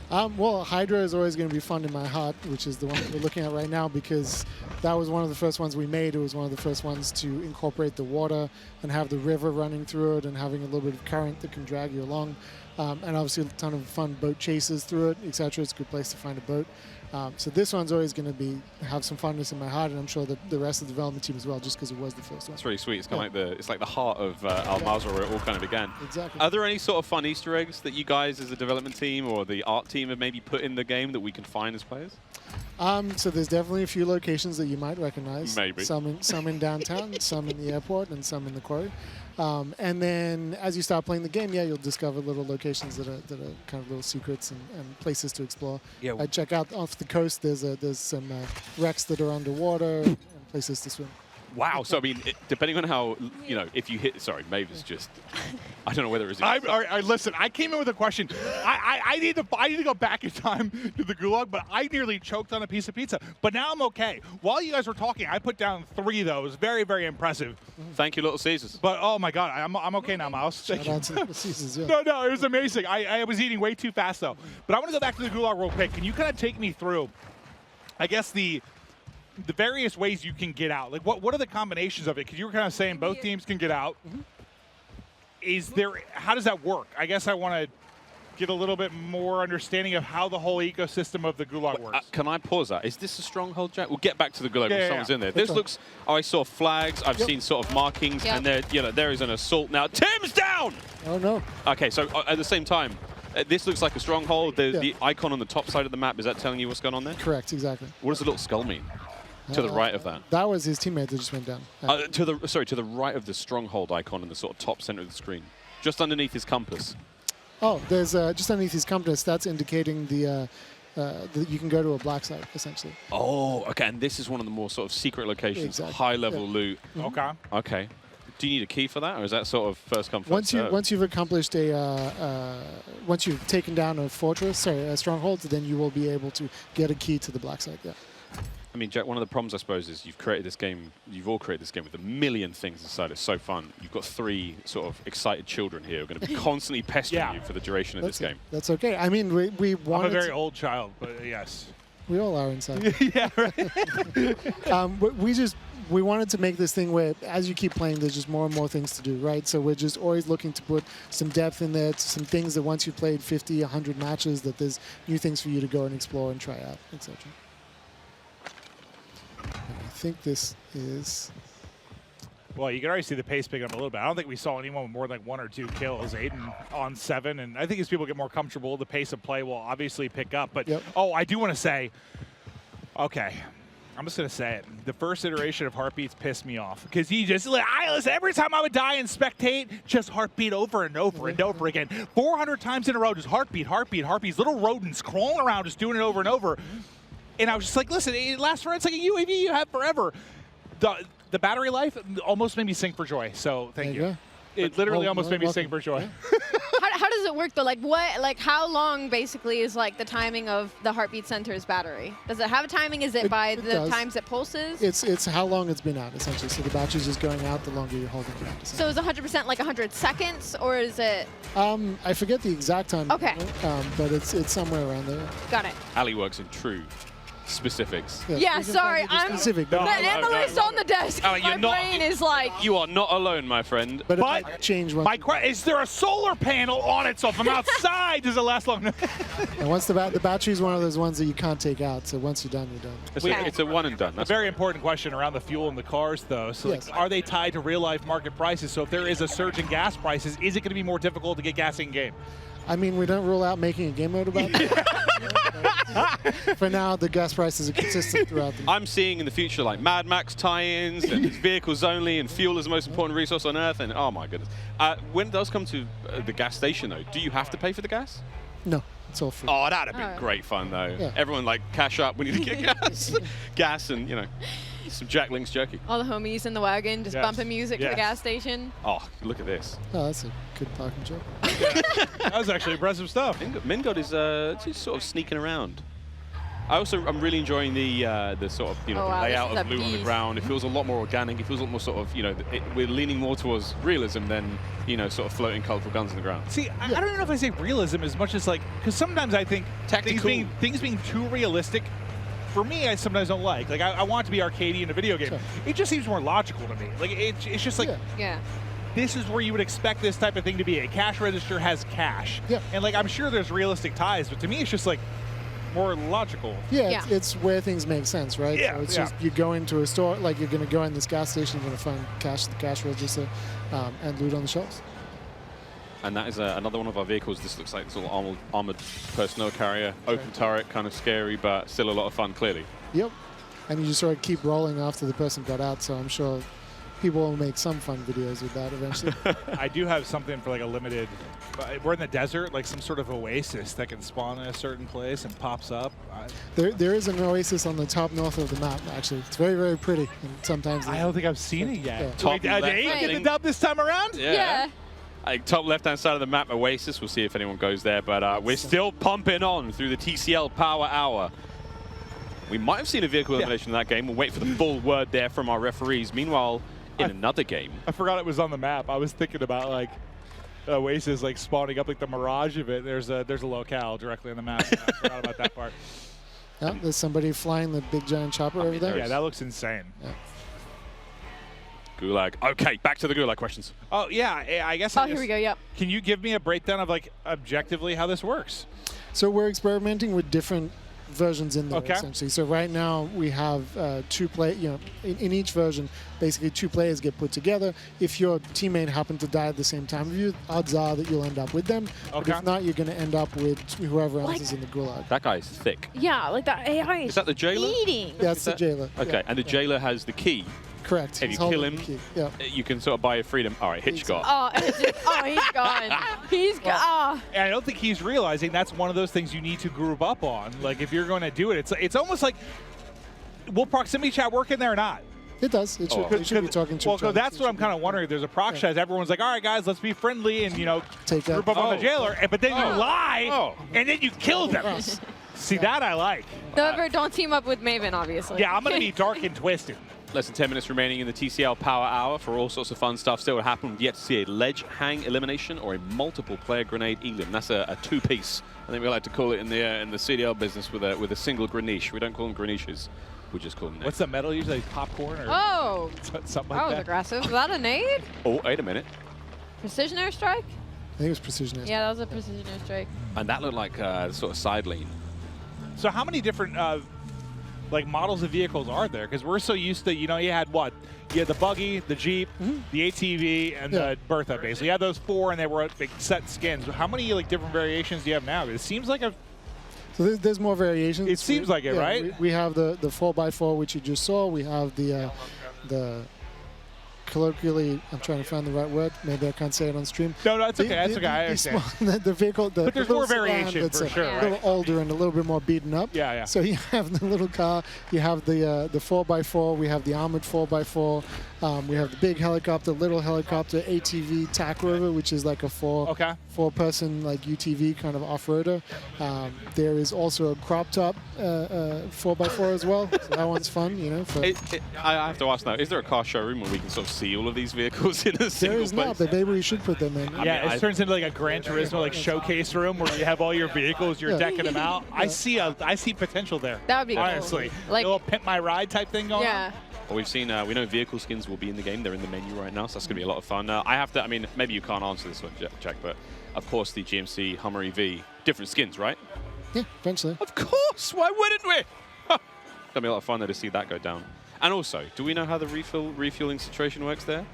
Well, Hydra is always going to be fun in my heart, which is the one that we're looking at right now, because that was one of the first ones we made. It was one of the first ones to incorporate the water and have the river running through it and having a little bit of current that can drag you along. And obviously a ton of fun boat chases through it, etc. It's a good place to find a boat. So this one's always going to have some funness in my heart, and I'm sure that the rest of the development team as well, just because it was the first one. That's really sweet. It's kind of like the heart of Mazrah where it all kind of began. Exactly. Are there any sort of fun Easter eggs that you guys as a development team or the art team have maybe put in the game that we can find as players? So there's definitely a few locations that you might recognize. Maybe. Some in downtown, some in the airport, and some in the quarry. And then as you start playing the game, you'll discover little locations that are kind of little secrets and places to explore. Yeah. Check out off the coast. There's some wrecks that are underwater and places to swim. Wow. So, I mean, depending on how, if you hit... Sorry, Maeve's just... I don't know whether it's... Listen, I came in with a question. I need to go back in time to the Gulag, but I nearly choked on a piece of pizza. But now I'm okay. While you guys were talking, I put down 3 of those. Very, very impressive. Thank you, Little Caesars. But, oh, my God, I'm okay now, Miles. Shout out to Little Caesars, yeah. No, it was amazing. I was eating way too fast, though. But I want to go back to the Gulag real quick. Can you kind of take me through, I guess, the various ways you can get out? Like, what are the combinations of it? Because you were kind of saying both teams can get out. How does that work? I guess I want to get a little bit more understanding of how the whole ecosystem of the Gulag works. Can I pause that? Is this a stronghold, Jack? We'll get back to the Gulag when someone's in there. That's This looks... I saw flags. I've seen sort of markings, and there is an assault now. Tim's down! Oh, no. Okay, so at the same time, this looks like a stronghold. The icon on the top side of the map, is that telling you what's going on there? Correct, exactly. What does the little skull mean? To the right of that. That was his teammate that just went down. To the right of the stronghold icon in the sort of top center of the screen, just underneath his compass. Oh, there's just underneath his compass. That's indicating the you can go to a black site essentially. Oh, okay. And this is one of the more sort of secret locations, Exactly. high-level loot. Okay. Okay. Do you need a key for that, or is that sort of first come first serve? Once you've accomplished once you've taken down a fortress, a stronghold, then you will be able to get a key to the black site. Yeah. I mean, Jack, one of the problems, I suppose, is you've created this game, you've all created this game with a million things inside. It's so fun. You've got 3 sort of excited children here who are going to be constantly pestering you for the duration of this game. That's okay. I mean, we wanted I'm a very old child, but yes. We all are inside. Yeah, right. We wanted to make this thing where, as you keep playing, there's just more and more things to do, right? So we're just always looking to put some depth in there, some things that once you've played 50, 100 matches, that there's new things for you to go and explore and try out, etc. I think this is... Well, you can already see the pace picking up a little bit. I don't think we saw anyone with more than 1 or 2 kills. Aiden on 7, and I think as people get more comfortable, the pace of play will obviously pick up. But, oh, I do want to say, okay, I'm just going to say it. The first iteration of Heartbeats pissed me off because he just, listen, every time I would die and spectate, just Heartbeat over and over and over again. 400 times in a row, just Heartbeat, Heartbeat, Heartbeats, little rodents crawling around just doing it over and over. And I was just like, listen, it lasts for, it's like a UAV you have forever. The battery life almost made me sing for joy, so thank you. It literally almost made me sing for joy. Yeah. How does it work though? Like how long basically is like the timing of the Heartbeat Center's battery? Does it have a timing? Is it by the times it pulses? It's how long it's been out essentially. So the battery's just going out the longer you're holding it out. So is 100% like 100 seconds, or is it? I forget the exact time. Okay. But it's somewhere around there. Got it. Ali works in true specifics. Yeah, sorry, I'm specific. the analyst on the desk. My brain is like. You are not alone, my friend. But it might change. My question is: there a solar panel on it? So if I'm outside, does it last long? And once the battery is one of those ones that you can't take out. So once you're done, you're done. It's a one and done. That's a very important question around the fuel in the cars, though. So like, are they tied to real life market prices? So if there is a surge in gas prices, is it going to be more difficult to get gas in game? I mean, we don't rule out making a game mode about that. For now, the gas prices are consistent throughout the I'm seeing in the future like Mad Max tie-ins and it's vehicles only and fuel is the most important resource on Earth. And oh my goodness. When it does come to the gas station, though, do you have to pay for the gas? No, it's all free. Oh, that'd have been great fun, though. Yeah. Everyone like cash up. We need to get gas and, you know. Some Jack Link's jerky. All the homies in the wagon just bumping music to the gas station. Oh, look at this. Oh, that's a good parking joke. That was actually impressive stuff. Mingod is just sort of sneaking around. I'm really enjoying the sort of the layout of blue on the ground. It feels a lot more organic. It feels a lot more sort of we're leaning more towards realism than sort of floating colorful guns in the ground. See, I don't even know if I say realism as much as like because sometimes I think things being too realistic. For me, I sometimes don't like. Like, I want it to be arcadey in a video game. Sure. It just seems more logical to me. Like, it's just like, this is where you would expect this type of thing to be. A cash register has cash. Yeah. And, like, I'm sure there's realistic ties, but to me, it's just, like, more logical. Yeah, it's where things make sense, right? Yeah. So it's just, you go into a store, like, you're going to go in this gas station, you're going to find cash at the cash register, and loot on the shelves. And that is another one of our vehicles. This looks like this little armored personnel carrier. Open turret, kind of scary, but still a lot of fun, clearly. Yep. And you just sort of keep rolling after the person got out, so I'm sure people will make some fun videos with that eventually. I do have something for like a limited... We're in the desert, like some sort of oasis that can spawn in a certain place and pops up. There is an oasis on the top north of the map, actually. It's very, very pretty. And sometimes I don't think I've seen it yet. Yeah. Top did Aiden get the dub this time around? Yeah. Top left-hand side of the map, Oasis. We'll see if anyone goes there, but we're still pumping on through the TCL Power Hour. We might have seen a vehicle elimination in that game. We'll wait for the full word there from our referees. Meanwhile, in another game... I forgot it was on the map. I was thinking about, like, Oasis, like, spawning up, like, the mirage of it. There's a locale directly on the map. I forgot about that part. Yeah, there's somebody flying the big giant chopper over there. Yeah, that looks insane. Yeah. Gulag. Okay, back to the Gulag questions. Oh, yeah, I guess. Here we go, yep. Can you give me a breakdown of, like, objectively how this works? So we're experimenting with different versions in there, essentially. So right now we have in each version, basically 2 players get put together. If your teammate happened to die at the same time as you, odds are that you'll end up with them. But if not, you're going to end up with whoever else is in the Gulag. That guy's thick. Yeah, like that AI is that the jailer? Eating. That's the jailer. Okay, and the jailer has the key. Correct. If He's you kill holding him, the key. Yeah. you can sort of buy your freedom. All right, Hitch got. Oh, he's gone. He's gone. And I don't think he's realizing that's one of those things you need to group up on. Like, if you're going to do it, it's almost like, will proximity chat work in there or not? It does. It should, they should be talking to each other. That's what I'm kind of wondering. If there's a proc chat, everyone's like, all right, guys, let's be friendly and, group up on the jailer. But then you lie, and then you kill them. See, that I like. However, don't team up with Maven, obviously. Yeah, I'm going to be dark and twisted. Less than 10 minutes remaining in the TCL Power Hour for all sorts of fun stuff still to happen. We've yet to see a ledge hang elimination or a multiple player grenade elim. That's a two-piece. I think we like to call it in the CDL business with a single greniche. We don't call them grenishes. We just call them. What's the metal usually? Popcorn or something like that was that? aggressive. Was that a nade? Oh, wait a minute. Precision airstrike? I think it was precision airstrike. Yeah, that was a precision airstrike. And that looked like sort of side lean. So how many different like models of vehicles are there? Because we're so used to, you had what? You had the buggy, the Jeep, the ATV, and the Bertha, basically. You had those four, and they were big set skins. How many different variations do you have now? It seems like So there's more variations. It seems like it, right? We have the 4x4, which you just saw. We have the colloquially, I'm trying to find the right word. Maybe I can't say it on stream. No, that's okay. That's okay. I understand. The vehicle, but there's more variation that's for sure, a little older and a little bit more beaten up. Yeah, yeah. So you have the little car. You have the 4x4. We have the armored 4x4. We have the big helicopter, little helicopter, ATV, TAC Rover, which is like a four-person like UTV kind of off-roader. There is also a crop top 4x4 as well. So that one's fun, I have to ask now: is there a car showroom where we can sort of see all of these vehicles in a single There is not, but maybe we should put them in. Yeah, it turns into like a Gran Turismo showcase room where you have all your vehicles, you're decking them out. I see potential there. That would be honestly cool. Like a little pimp my ride type thing going on. Well, we've seen, we know vehicle skins will be in the game. They're in the menu right now, so that's going to be a lot of fun. I have to, maybe you can't answer this one, Jack, but of course the GMC Hummer EV, different skins, right? Yeah, eventually. Of course, why wouldn't we? Huh. It's going to be a lot of fun though to see that go down. And also, do we know how the refueling situation works there?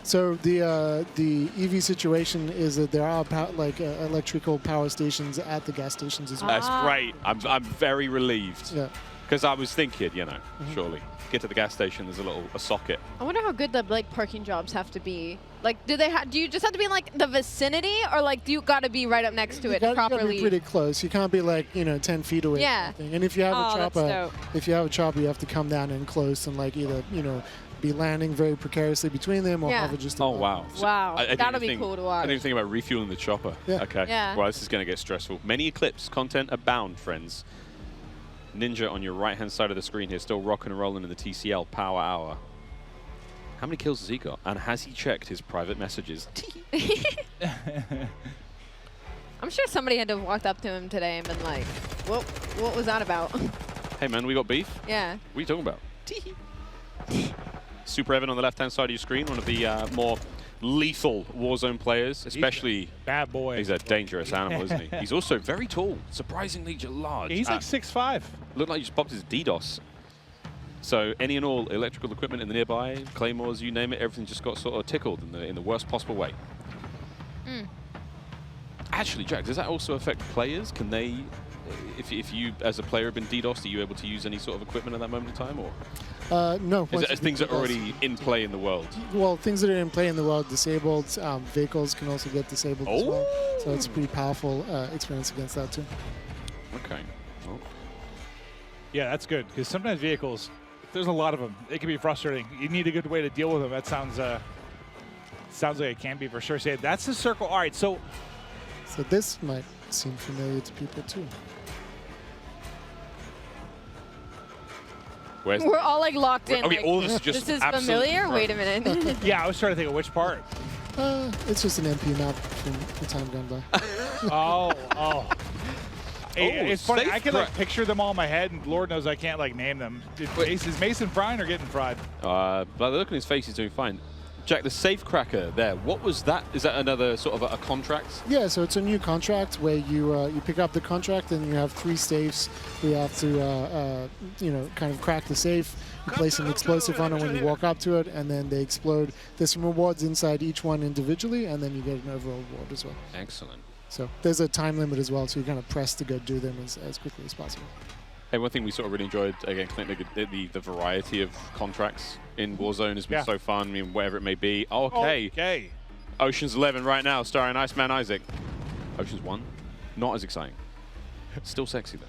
So the EV situation is that there are electrical power stations at the gas stations as well. That's great. I'm very relieved. Yeah. Because I was thinking, surely get to the gas station. There's a socket. I wonder how good the parking jobs have to be. Like, do you just have to be in the vicinity, or do you got to be right up next to it properly? You got to be pretty close. You can't be 10 feet away. Yeah. And if you have a chopper, you have to come down in close and either be landing very precariously between them or hover just. Oh wow! Wow, that'll be cool to watch. I didn't even think about refueling the chopper. Yeah. Okay. Yeah. Well, this is going to get stressful. Many Eclipse content abound, friends. Ninja on your right-hand side of the screen here, still rocking and rolling in the TCL Power Hour. How many kills has he got? And has he checked his private messages? I'm sure somebody had to have walked up to him today and been like, what was that about? Hey, man, we got beef? Yeah. What are you talking about? Super Evan on the left-hand side of your screen, one of the more lethal Warzone players, especially... Bad boy. He's a dangerous animal, isn't he? He's also very tall, surprisingly large. Yeah, he's like 6'5". Looked like he just popped his DDoS. So any and all electrical equipment in the nearby, claymores, you name it, everything just got sort of tickled in the worst possible way. Actually, Jack, does that also affect players? Can they, if you as a player have been DDoSed, are you able to use any sort of equipment at that moment in time, or? No. Is it things that are already in play in the world? Well, things that are in play in the world, disabled. Vehicles can also get disabled as well. So it's a pretty powerful experience against that too. Okay. Oh. Yeah, that's good, because sometimes vehicles, there's a lot of them. It can be frustrating. You need a good way to deal with them. That sounds like it can be for sure. Say that's the circle. All right, so this might seem familiar to people too. We're all locked in. All of us just this is familiar? Wait a minute. Yeah, I was trying to think of which part. It's just an MP map from the time gone by. Oh. It's funny. I can picture them all in my head, and Lord knows I can't name them. Is Mason frying or getting fried? But the look on his face, he's doing fine. Jack, the safe cracker there, what was that? Is that another sort of a contract? Yeah, so it's a new contract where you pick up the contract and you have 3 safes. You have to kind of crack the safe. You place an explosive on it when you walk up to it, and then they explode. There's some rewards inside each one individually, and then you get an overall reward as well. Excellent. So there's a time limit as well, so you kind of press to go do them as quickly as possible. Hey, one thing we sort of really enjoyed, again, Clint, the variety of contracts in Warzone has been so fun. I mean, whatever it may be. Oh, okay. Ocean's 11 right now, starring Iceman Isaac. Ocean's 1, not as exciting. Still sexy, though.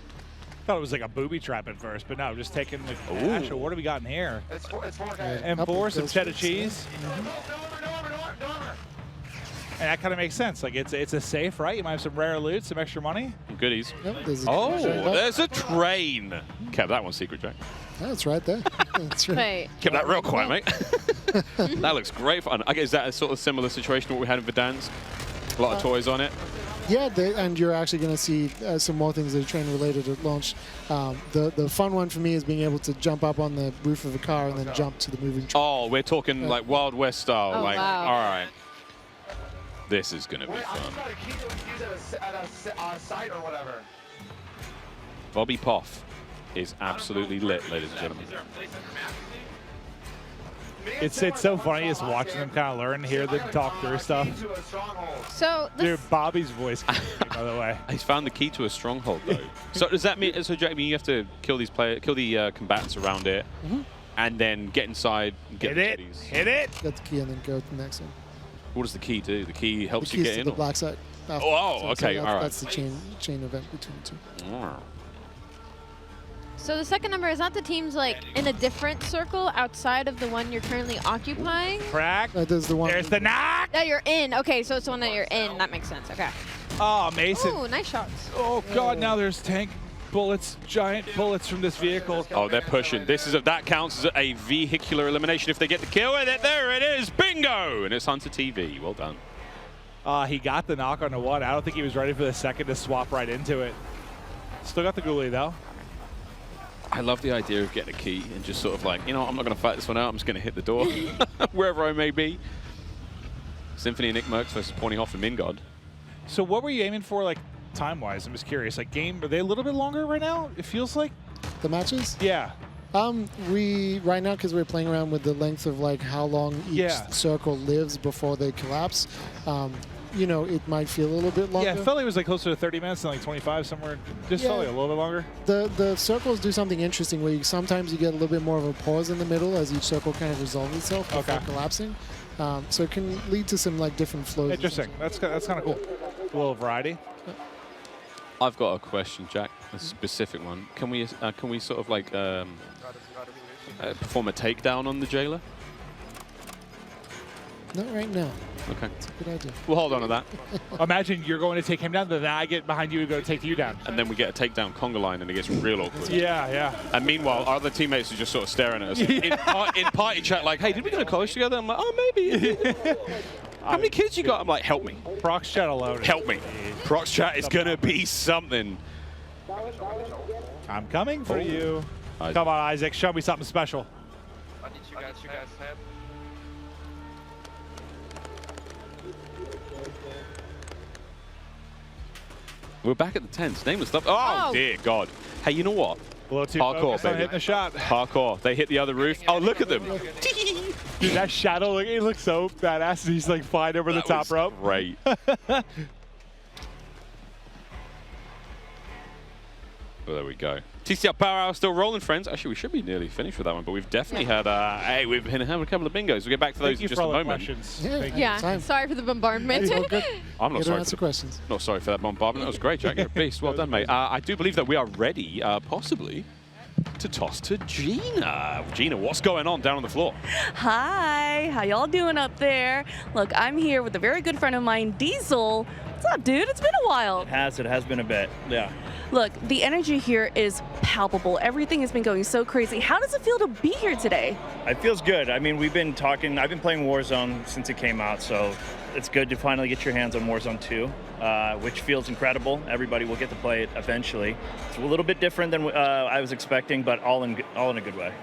I thought it was like a booby trap at first, but no, just taking the actual, what do we got in here? It's 4K. And some cheddar cheese. And that kind of makes sense. Like, it's a safe, right? You might have some rare loot, some extra money. Goodies. Yep, there's a train. Kept that one secret, Jack. That's right there. That's right. Kept that real quiet, mate. That looks great fun. I guess is that a sort of similar situation to what we had in Verdansk? A lot of toys on it. Yeah, and you're actually going to see some more things that are train related at launch. The fun one for me is being able to jump up on the roof of a car and then jump to the moving train. Oh, we're talking like Wild West style. Oh, like, wow. all right. This is going to be fun. Site or whatever. Bobby Poff is absolutely lit, ladies and gentlemen. It's so funny just watching them kind of learn, hear them talk through stuff. So Dude, Bobby's voice, by the way. He's found the key to a stronghold, though. So does that mean? So Jack, I mean, you have to kill these combatants around it, and then get inside, and get the goodies. Hit it. Get the key and then go to the next one. What does the key do? The key helps you get in. The black site. Okay, all right. That's the chain event between the two. So the second number, is that the team's like in a different circle outside of the one you're currently occupying? Crack. There's the one. There's the knock. That you're in. Okay, so it's the one that you're in. That makes sense. Okay. Oh, Mason. Ooh, nice shots. Oh, God, now there's tank bullets, giant bullets from this vehicle. Oh, they're pushing. That counts as a vehicular elimination if they get the kill with it. There it is. Bingo. And it's Hunter TV. Well done. He got the knock on the one. I don't think he was ready for the second to swap right into it. Still got the ghoulie, though. I love the idea of getting a key and just sort of like, you know, I'm not going to fight this one out. I'm just going to hit the door wherever I may be. Symphony and Nick Merckx versus Pornyhoff and Mingod. So what were you aiming for, like, time-wise? I'm just curious. Like, are they a little bit longer right now? It feels like. The matches? Yeah. Right now, because we're playing around with the length of like how long each circle lives before they collapse, you know, it might feel a little bit longer. Yeah, it felt like it was like closer to 30 minutes than like 25 somewhere. Just felt like a little bit longer. The circles do something interesting where sometimes you get a little bit more of a pause in the middle as each circle kind of resolves itself before collapsing. So it can lead to some like different flows. Interesting. That's kind of cool. A little variety. I've got a question, Jack. A specific one. Can we sort of like perform a takedown on the jailer? Not right now. Okay. That's a good idea. We'll hold on to that. Imagine you're going to take him down, then I get behind you and go to take you down. And then we get a takedown conga line and it gets real awkward. Yeah. And meanwhile, our other teammates are just sort of staring at us. In party chat, like, hey, did we go to college together? I'm like, oh, maybe. How many kids you got? I'm like, help me. Prox chat alone. Help me. Prox chat is going to be something. I'm coming for you. Come on, Isaac. Show me something special. I need you guys have. We're back at the tents. Nameless stuff. Oh, dear God. Hey, you know what? A little too hardcore, baby. hitting the shot. Hardcore. They hit the other roof. Oh, look at them. Dude, that shadow, he looks so badass. He's like flying over the top rope. Great. Well, there we go. TCL Power Hour still rolling, friends. Actually, we should be nearly finished with that one, but we've definitely had we've been having a couple of bingos. We'll get back to those in just a moment. Yeah, sorry for the bombardment. I'm not sorry. Questions. Not sorry for that bombardment. That was great, Jack. You're a beast. Well done, mate. I do believe that we are ready, possibly, to toss to Gina. Gina, what's going on down on the floor? Hi, how y'all doing up there? Look, I'm here with a very good friend of mine, Diesel. What's up, dude? It's been a while. It has been a bit, yeah. Look, the energy here is palpable. Everything has been going so crazy. How does it feel to be here today? It feels good. I mean, we've been talking, I've been playing Warzone since it came out, so it's good to finally get your hands on Warzone 2, which feels incredible. Everybody will get to play it eventually. It's a little bit different than I was expecting, but all in a good way.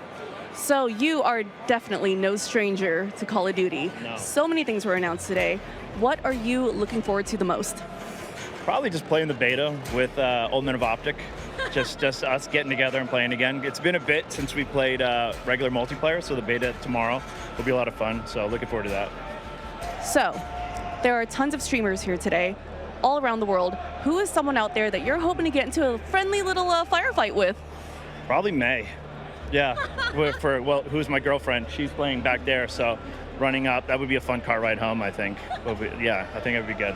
So you are definitely no stranger to Call of Duty. No. So many things were announced today. What are you looking forward to the most? Probably just playing the beta with Old Men of Optic. just us getting together and playing again. It's been a bit since we played regular multiplayer, so the beta tomorrow will be a lot of fun. So looking forward to that. So there are tons of streamers here today, all around the world. Who is someone out there that you're hoping to get into a friendly little firefight with? Probably May. Yeah. Well, who's my girlfriend? She's playing back there, so running up, that would be a fun car ride home, I think. Yeah, I think it would be good.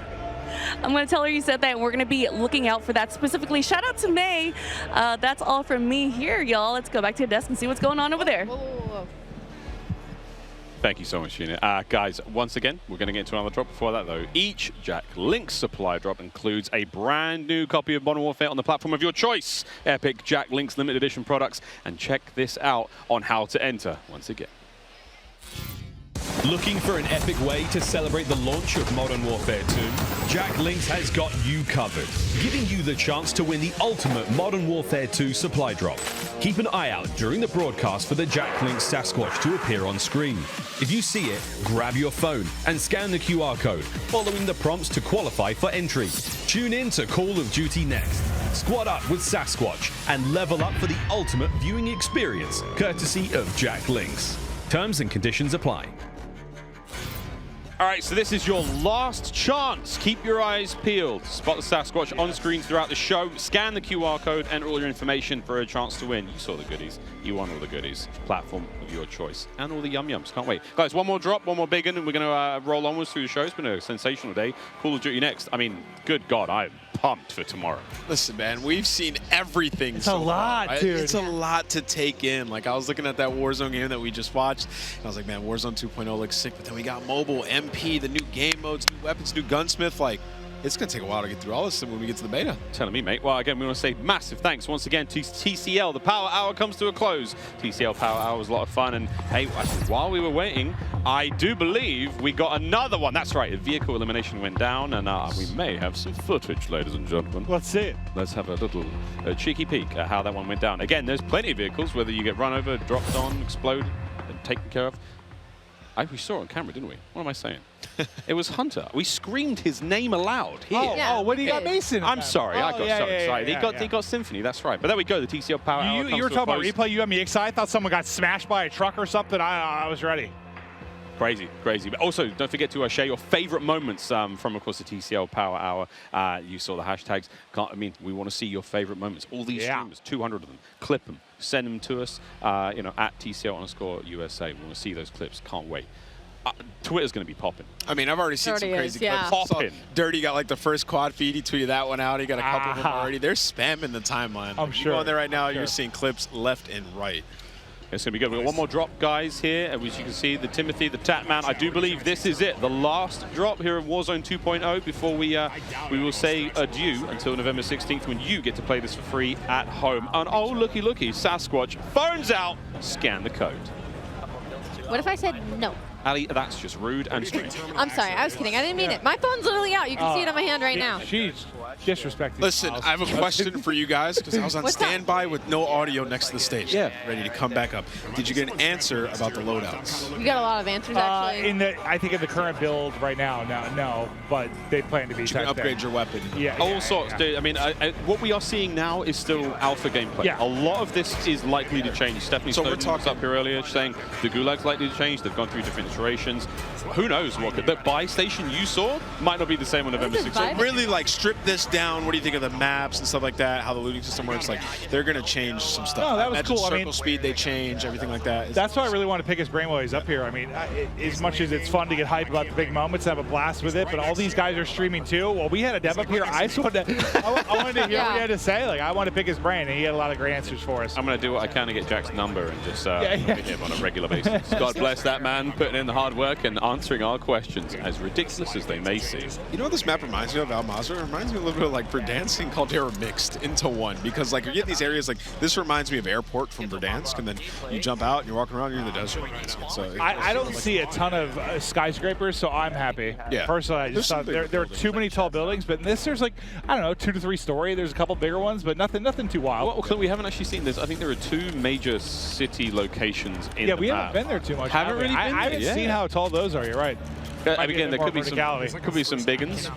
I'm going to tell her you said that, and we're going to be looking out for that specifically. Shout out to May. That's all from me here, y'all. Let's go back to the desk and see what's going on over there. Thank you so much, Sheena. Guys, once again, we're going to get into another drop. Before that, though, each Jack Link's supply drop includes a brand new copy of Modern Warfare on the platform of your choice. Epic Jack Link's limited edition products. And check this out on how to enter once again. Looking for an epic way to celebrate the launch of Modern Warfare 2? Jack Links has got you covered, giving you the chance to win the ultimate Modern Warfare 2 supply drop. Keep an eye out during the broadcast for the Jack Links Sasquatch to appear on screen. If you see it, grab your phone and scan the QR code, following the prompts to qualify for entry. Tune in to Call of Duty next. Squad up with Sasquatch and level up for the ultimate viewing experience, courtesy of Jack Links. Terms and conditions apply. All right, so this is your last chance. Keep your eyes peeled. Spot the Sasquatch on screen throughout the show. Scan the QR code, enter all your information for a chance to win. You saw the goodies. You won all the goodies. Platform of your choice. And all the yum-yums. Can't wait. Guys, one more drop, one more big one, and we're going to roll onwards through the show. It's been a sensational day. Call of Duty next. I mean, good God, I'm pumped for tomorrow. Listen, man, we've seen everything. It's a lot, dude. It's a lot to take in. Like, I was looking at that Warzone game that we just watched, and I was like, man, Warzone 2.0 looks sick, but then we got mobile, MP, the new game modes, new weapons, new gunsmith. Like, it's going to take a while to get through all this when we get to the beta. Telling me, mate. Well, again, we want to say massive thanks once again to TCL. The Power Hour comes to a close. TCL Power Hour was a lot of fun. And, hey, while we were waiting, I do believe we got another one. That's right. A vehicle elimination went down, and we may have some footage, ladies and gentlemen. Let's see it. Let's have a little cheeky peek at how that one went down. Again, there's plenty of vehicles, whether you get run over, dropped on, exploded, and taken care of. We saw it on camera, didn't we? What am I saying? It was Hunter. We screamed his name aloud here. Oh, what do you got Mason? I'm sorry. I got so excited. He got Symphony. That's right. But there we go. The TCL Power Hour You were talking about replay. You got me excited. I thought someone got smashed by a truck or something. I was ready. Crazy, crazy. But also, don't forget to share your favorite moments from, of course, the TCL Power Hour. You saw the hashtags. We want to see your favorite moments. All these streamers, 200 of them. Clip them. Send them to us, at TCL_USA. We want to see those clips. Can't wait. Twitter's going to be popping. I mean, I've already seen some crazy clips. Popping. Dirty got like the first quad feed. He tweeted that one out. He got a couple of them already. They're spamming the timeline. I'm sure. You go on there right now, you're seeing clips left and right. It's going to be good. We've got one more drop, guys, here. As you can see, the Timothy, the Tatman. I do believe this is it. The last drop here in Warzone 2.0 before we will say adieu until November 16th when you get to play this for free at home. And oh, looky, Sasquatch. Phone's out. Scan the code. What if I said no? Ali, that's just rude and strange. I'm sorry. I was kidding. I didn't mean it. My phone's literally out. You can see it on my hand right now. She's disrespecting. Listen, I have a question for you guys because I was on standby with no audio next to the stage. Yeah. Ready to come back up. Did you get an answer about the loadouts? We got a lot of answers, actually. I think in the current build right now, no, but they plan to be. You can upgrade your weapon. Yeah. All sorts, dude. I mean, what we are seeing now is still alpha gameplay. Yeah. A lot of this is likely to change. Stephanie Snowden was up here earlier saying the Gulag's likely to change. They've gone through different iterations. Who knows what the buy station you saw might not be the same on November 16th. So really, like, strip this down. What do you think of the maps and stuff like that? How the looting system works? Like, they're going to change some stuff. No, that was cool. Circle speed, they change, everything like that. That's why I really want to pick his brain while he's up here. I mean, as much as it's fun to get hyped about the big moments, have a blast with it, but all these guys are streaming too. Well, we had a dev up here. I wanted to hear what he had to say. Like, I want to pick his brain, and he had a lot of great answers for us. I'm going to do what I can to get Jack's number and just look at him on a regular basis. God bless that man, putting in the hard work and answering our questions, as ridiculous as they may seem. You know what this map reminds me of, Mazrah? It reminds me a little bit of like Verdansk and Caldera mixed into one, because like you get these areas like this reminds me of Airport from Verdansk, and then you jump out and you're walking around, you're in the desert. So I don't see a ton of skyscrapers, so I'm happy. Yeah. Personally, I just thought there are too many tall buildings, but in this there's like, I don't know, 2 to 3 story. There's a couple bigger ones, but nothing too wild. Well, we haven't actually seen this. I think there are 2 major city locations in the we map. haven't been there too much. Haven't really been there? I haven't seen how tall those are. You're right. Again, there could be some big ones.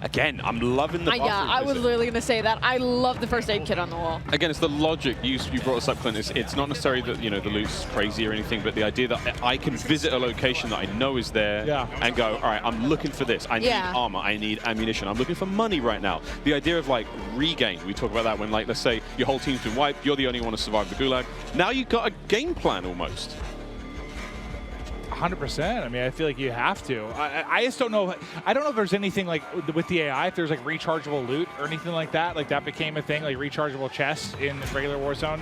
Again, I'm loving the buffering. Yeah, I was literally going to say that. I love the first aid kit on the wall. Again, it's the logic. You brought this up, Clint. It's not necessarily that, you know, the loot's crazy or anything, but the idea that I can visit a location that I know is there and go, all right, I'm looking for this. I need armor. I need ammunition. I'm looking for money right now. The idea of, like, regain. We talk about that when, like, let's say your whole team's been wiped. You're the only one to survive the gulag. Now you've got a game plan almost. 100%. I mean, I feel like you have to. I just don't know. I don't know if there's anything like with the AI, if there's like rechargeable loot or anything like that. Like that became a thing, like rechargeable chests in regular Warzone.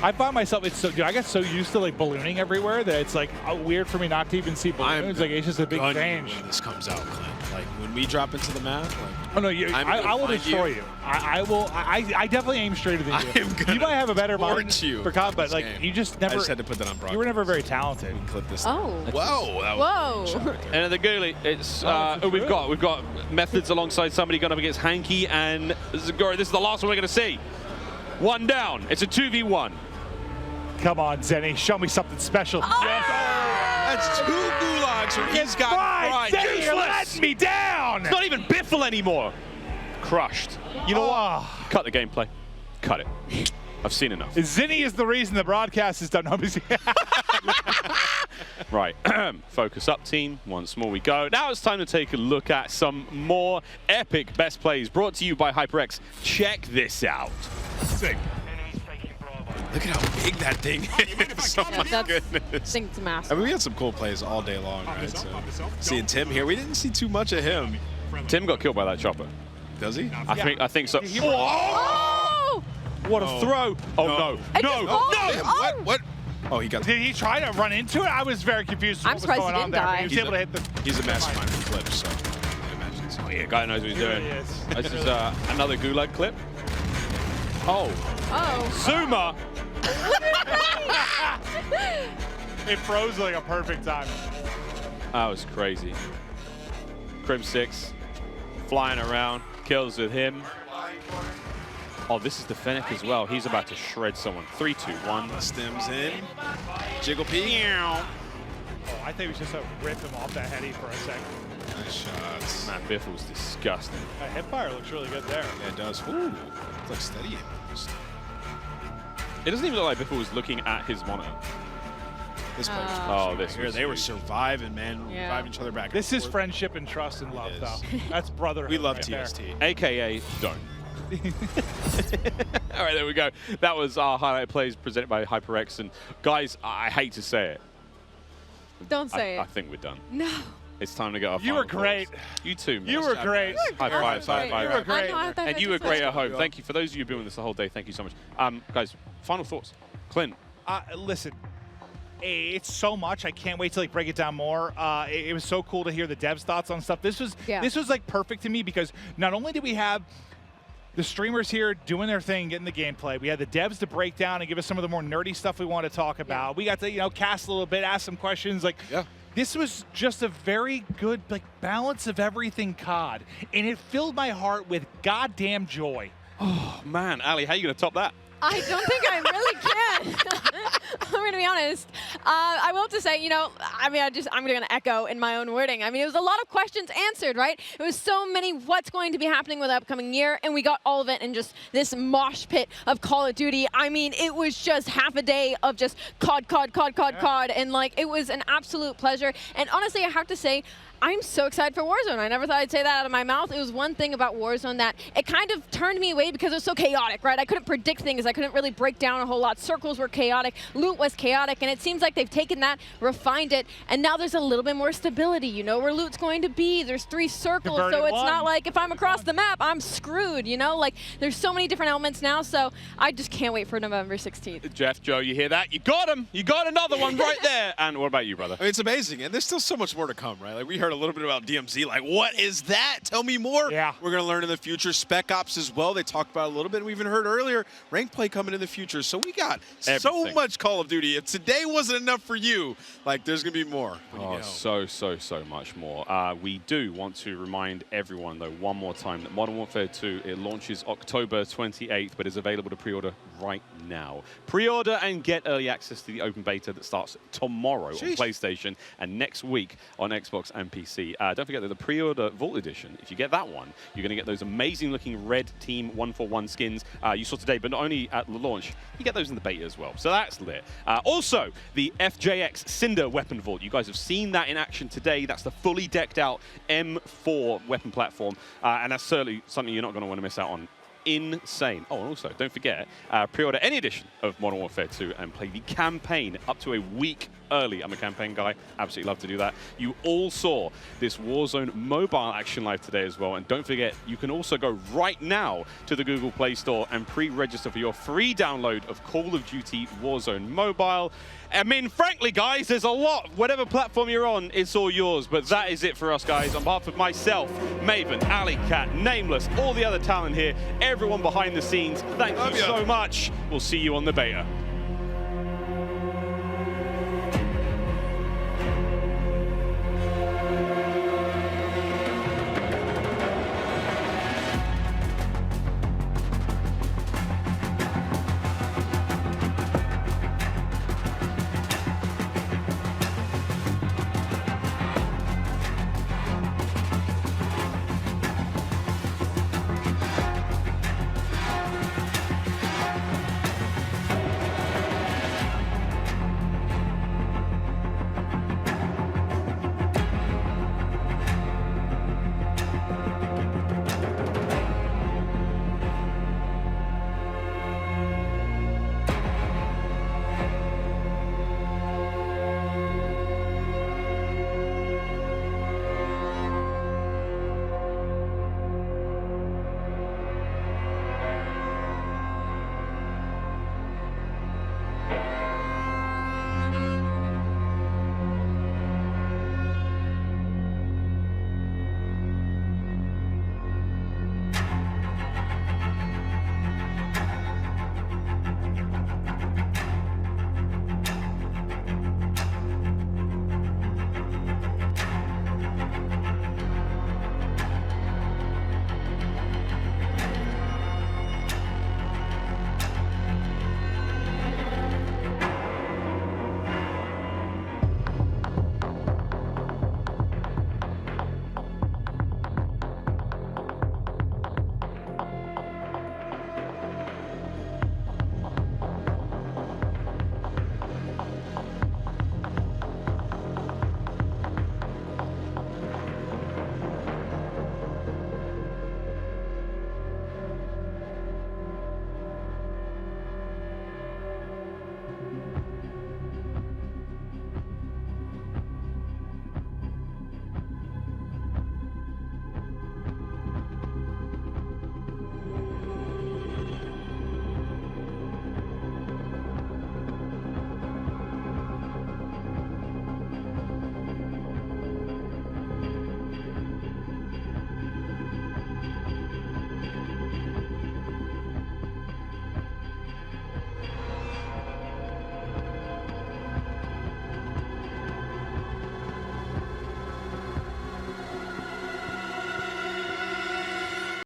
I find myself, I get so used to like ballooning everywhere that it's like weird for me not to even see balloons. Like it's just a big change. When this comes out, Clint. Like when we drop into the map. Like, oh no, I will destroy you. I will. I definitely aim straighter than you. You might have a better mind for combat, but like you just never. I just had to put that on broadcast. You were never very talented. Clip this. Oh. Whoa. Whoa. And the Ghoulie, it's we've got Methods alongside somebody going up against Hanky and Zagori. This is the last one we're going to see. One down. It's a 2v1. Come on, Zenny, show me something special. Oh! Yes. That's 2 gulags where he's got pride. Zenny, you're letting me down. It's not even Biffle anymore. Crushed. You know what? Cut the gameplay. Cut it. I've seen enough. Zenny is the reason the broadcast is done. Right. Focus up, team. Once more we go. Now it's time to take a look at some more epic best plays brought to you by HyperX. Check this out. Sick. Look at how big that thing is. Oh my goodness. It's massive. I mean, we had some cool plays all day long, right? So, seeing Tim here, we didn't see too much of him. Tim got killed by that chopper. Does he? I think so. Oh! What a throw! Oh no! No! What? Oh, he got. Did he try to run into it? I was very confused. I'm what was surprised going he on didn't there. die. He was able to hit the. He's a mastermind for clips, so I imagine so. Oh yeah, guy knows what he's doing. Really is. This is another gulag clip. Oh. Zuma. It froze like a perfect time. That was crazy. Crim 6 flying around, kills with him. Oh, this is the Fennec as well. He's about to shred someone. 3, 2, 1. Stems in. Jiggle P. Oh, I think we should just rip him off that heady for a second. Nice shots. Man, Biffle's disgusting. That hipfire looks really good there. Yeah, it does. Ooh, it looks steady. It doesn't even look like Biffle was looking at his monitor. This play oh, this here. They were surviving, man. Yeah. Driving each other back. This is friendship and trust and love, though. That's brotherhood. We love right TST. there. AKA don't. All right, there we go. That was our highlight plays presented by HyperX. And guys, I hate to say it. Don't say I it. think we're done. No. It's time to go. You were great. You too, man. You were great. High five, high five. You were great. And you were great at home. Thank you. For those of you who've been with us the whole day, thank you so much. Guys, final thoughts. Clint. Listen, it's so much. I can't wait to like break it down more. It was so cool to hear the devs' thoughts on stuff. This was like perfect to me because not only did we have the streamers here doing their thing, getting the gameplay. We had the devs to break down and give us some of the more nerdy stuff we want to talk about. We got to, cast a little bit, ask some questions. Like, this was just a very good balance of everything COD, and it filled my heart with goddamn joy. Oh man, Ali, how are you gonna top that? I don't think I really can. I'm going to be honest. I will have to say, I'm going to echo in my own wording. I mean, it was a lot of questions answered, right? It was so many what's going to be happening with the upcoming year, and we got all of it in just this mosh pit of Call of Duty. I mean, it was just half a day of just COD, and it was an absolute pleasure. And honestly, I have to say, I'm so excited for Warzone. I never thought I'd say that out of my mouth. It was one thing about Warzone that it kind of turned me away because it was so chaotic, right? I couldn't predict things. I couldn't really break down a whole lot. Circles were chaotic. Loot was chaotic. And it seems like they've taken that, refined it, and now there's a little bit more stability. You know where loot's going to be. There's 3 circles, so it's not like if I'm across the map, I'm screwed, There's so many different elements now, so I just can't wait for November 16th. Jeff, Joe, you hear that? You got him. You got another one right there. And what about you, brother? I mean, it's amazing. And there's still so much more to come, right? Like, we heard a little bit about DMZ. Like, what is that? Tell me more. Yeah. We're going to learn in the future. Spec Ops as well. They talked about it a little bit. And we even heard earlier, rank play coming in the future. So we got so much Call of Duty. If today wasn't enough for you, there's going to be more. So much more. We do want to remind everyone, though, one more time that Modern Warfare 2, it launches October 28th, but is available to pre-order right now. Pre-order and get early access to the open beta that starts tomorrow on PlayStation and next week on Xbox and PC. Don't forget that the pre-order Vault Edition, if you get that one, you're going to get those amazing-looking red Team 141 skins you saw today, but not only at the launch, you get those in the beta as well. So that's lit. Also, the FJX Cinder weapon vault. You guys have seen that in action today. That's the fully decked out M4 weapon platform, and that's certainly something you're not going to want to miss out on. Insane. Oh, and also, don't forget, pre-order any edition of Modern Warfare 2 and play the campaign up to a week early. I'm a campaign guy. Absolutely love to do that. You all saw this Warzone mobile action live today as well. And don't forget, you can also go right now to the Google Play Store and pre-register for your free download of Call of Duty Warzone Mobile. I mean, frankly, guys, there's a lot. Whatever platform you're on, it's all yours. But that is it for us, guys. On behalf of myself, Maven, Alley Cat, Nameless, all the other talent here, everyone behind the scenes, thank you so much. We'll see you on the beta.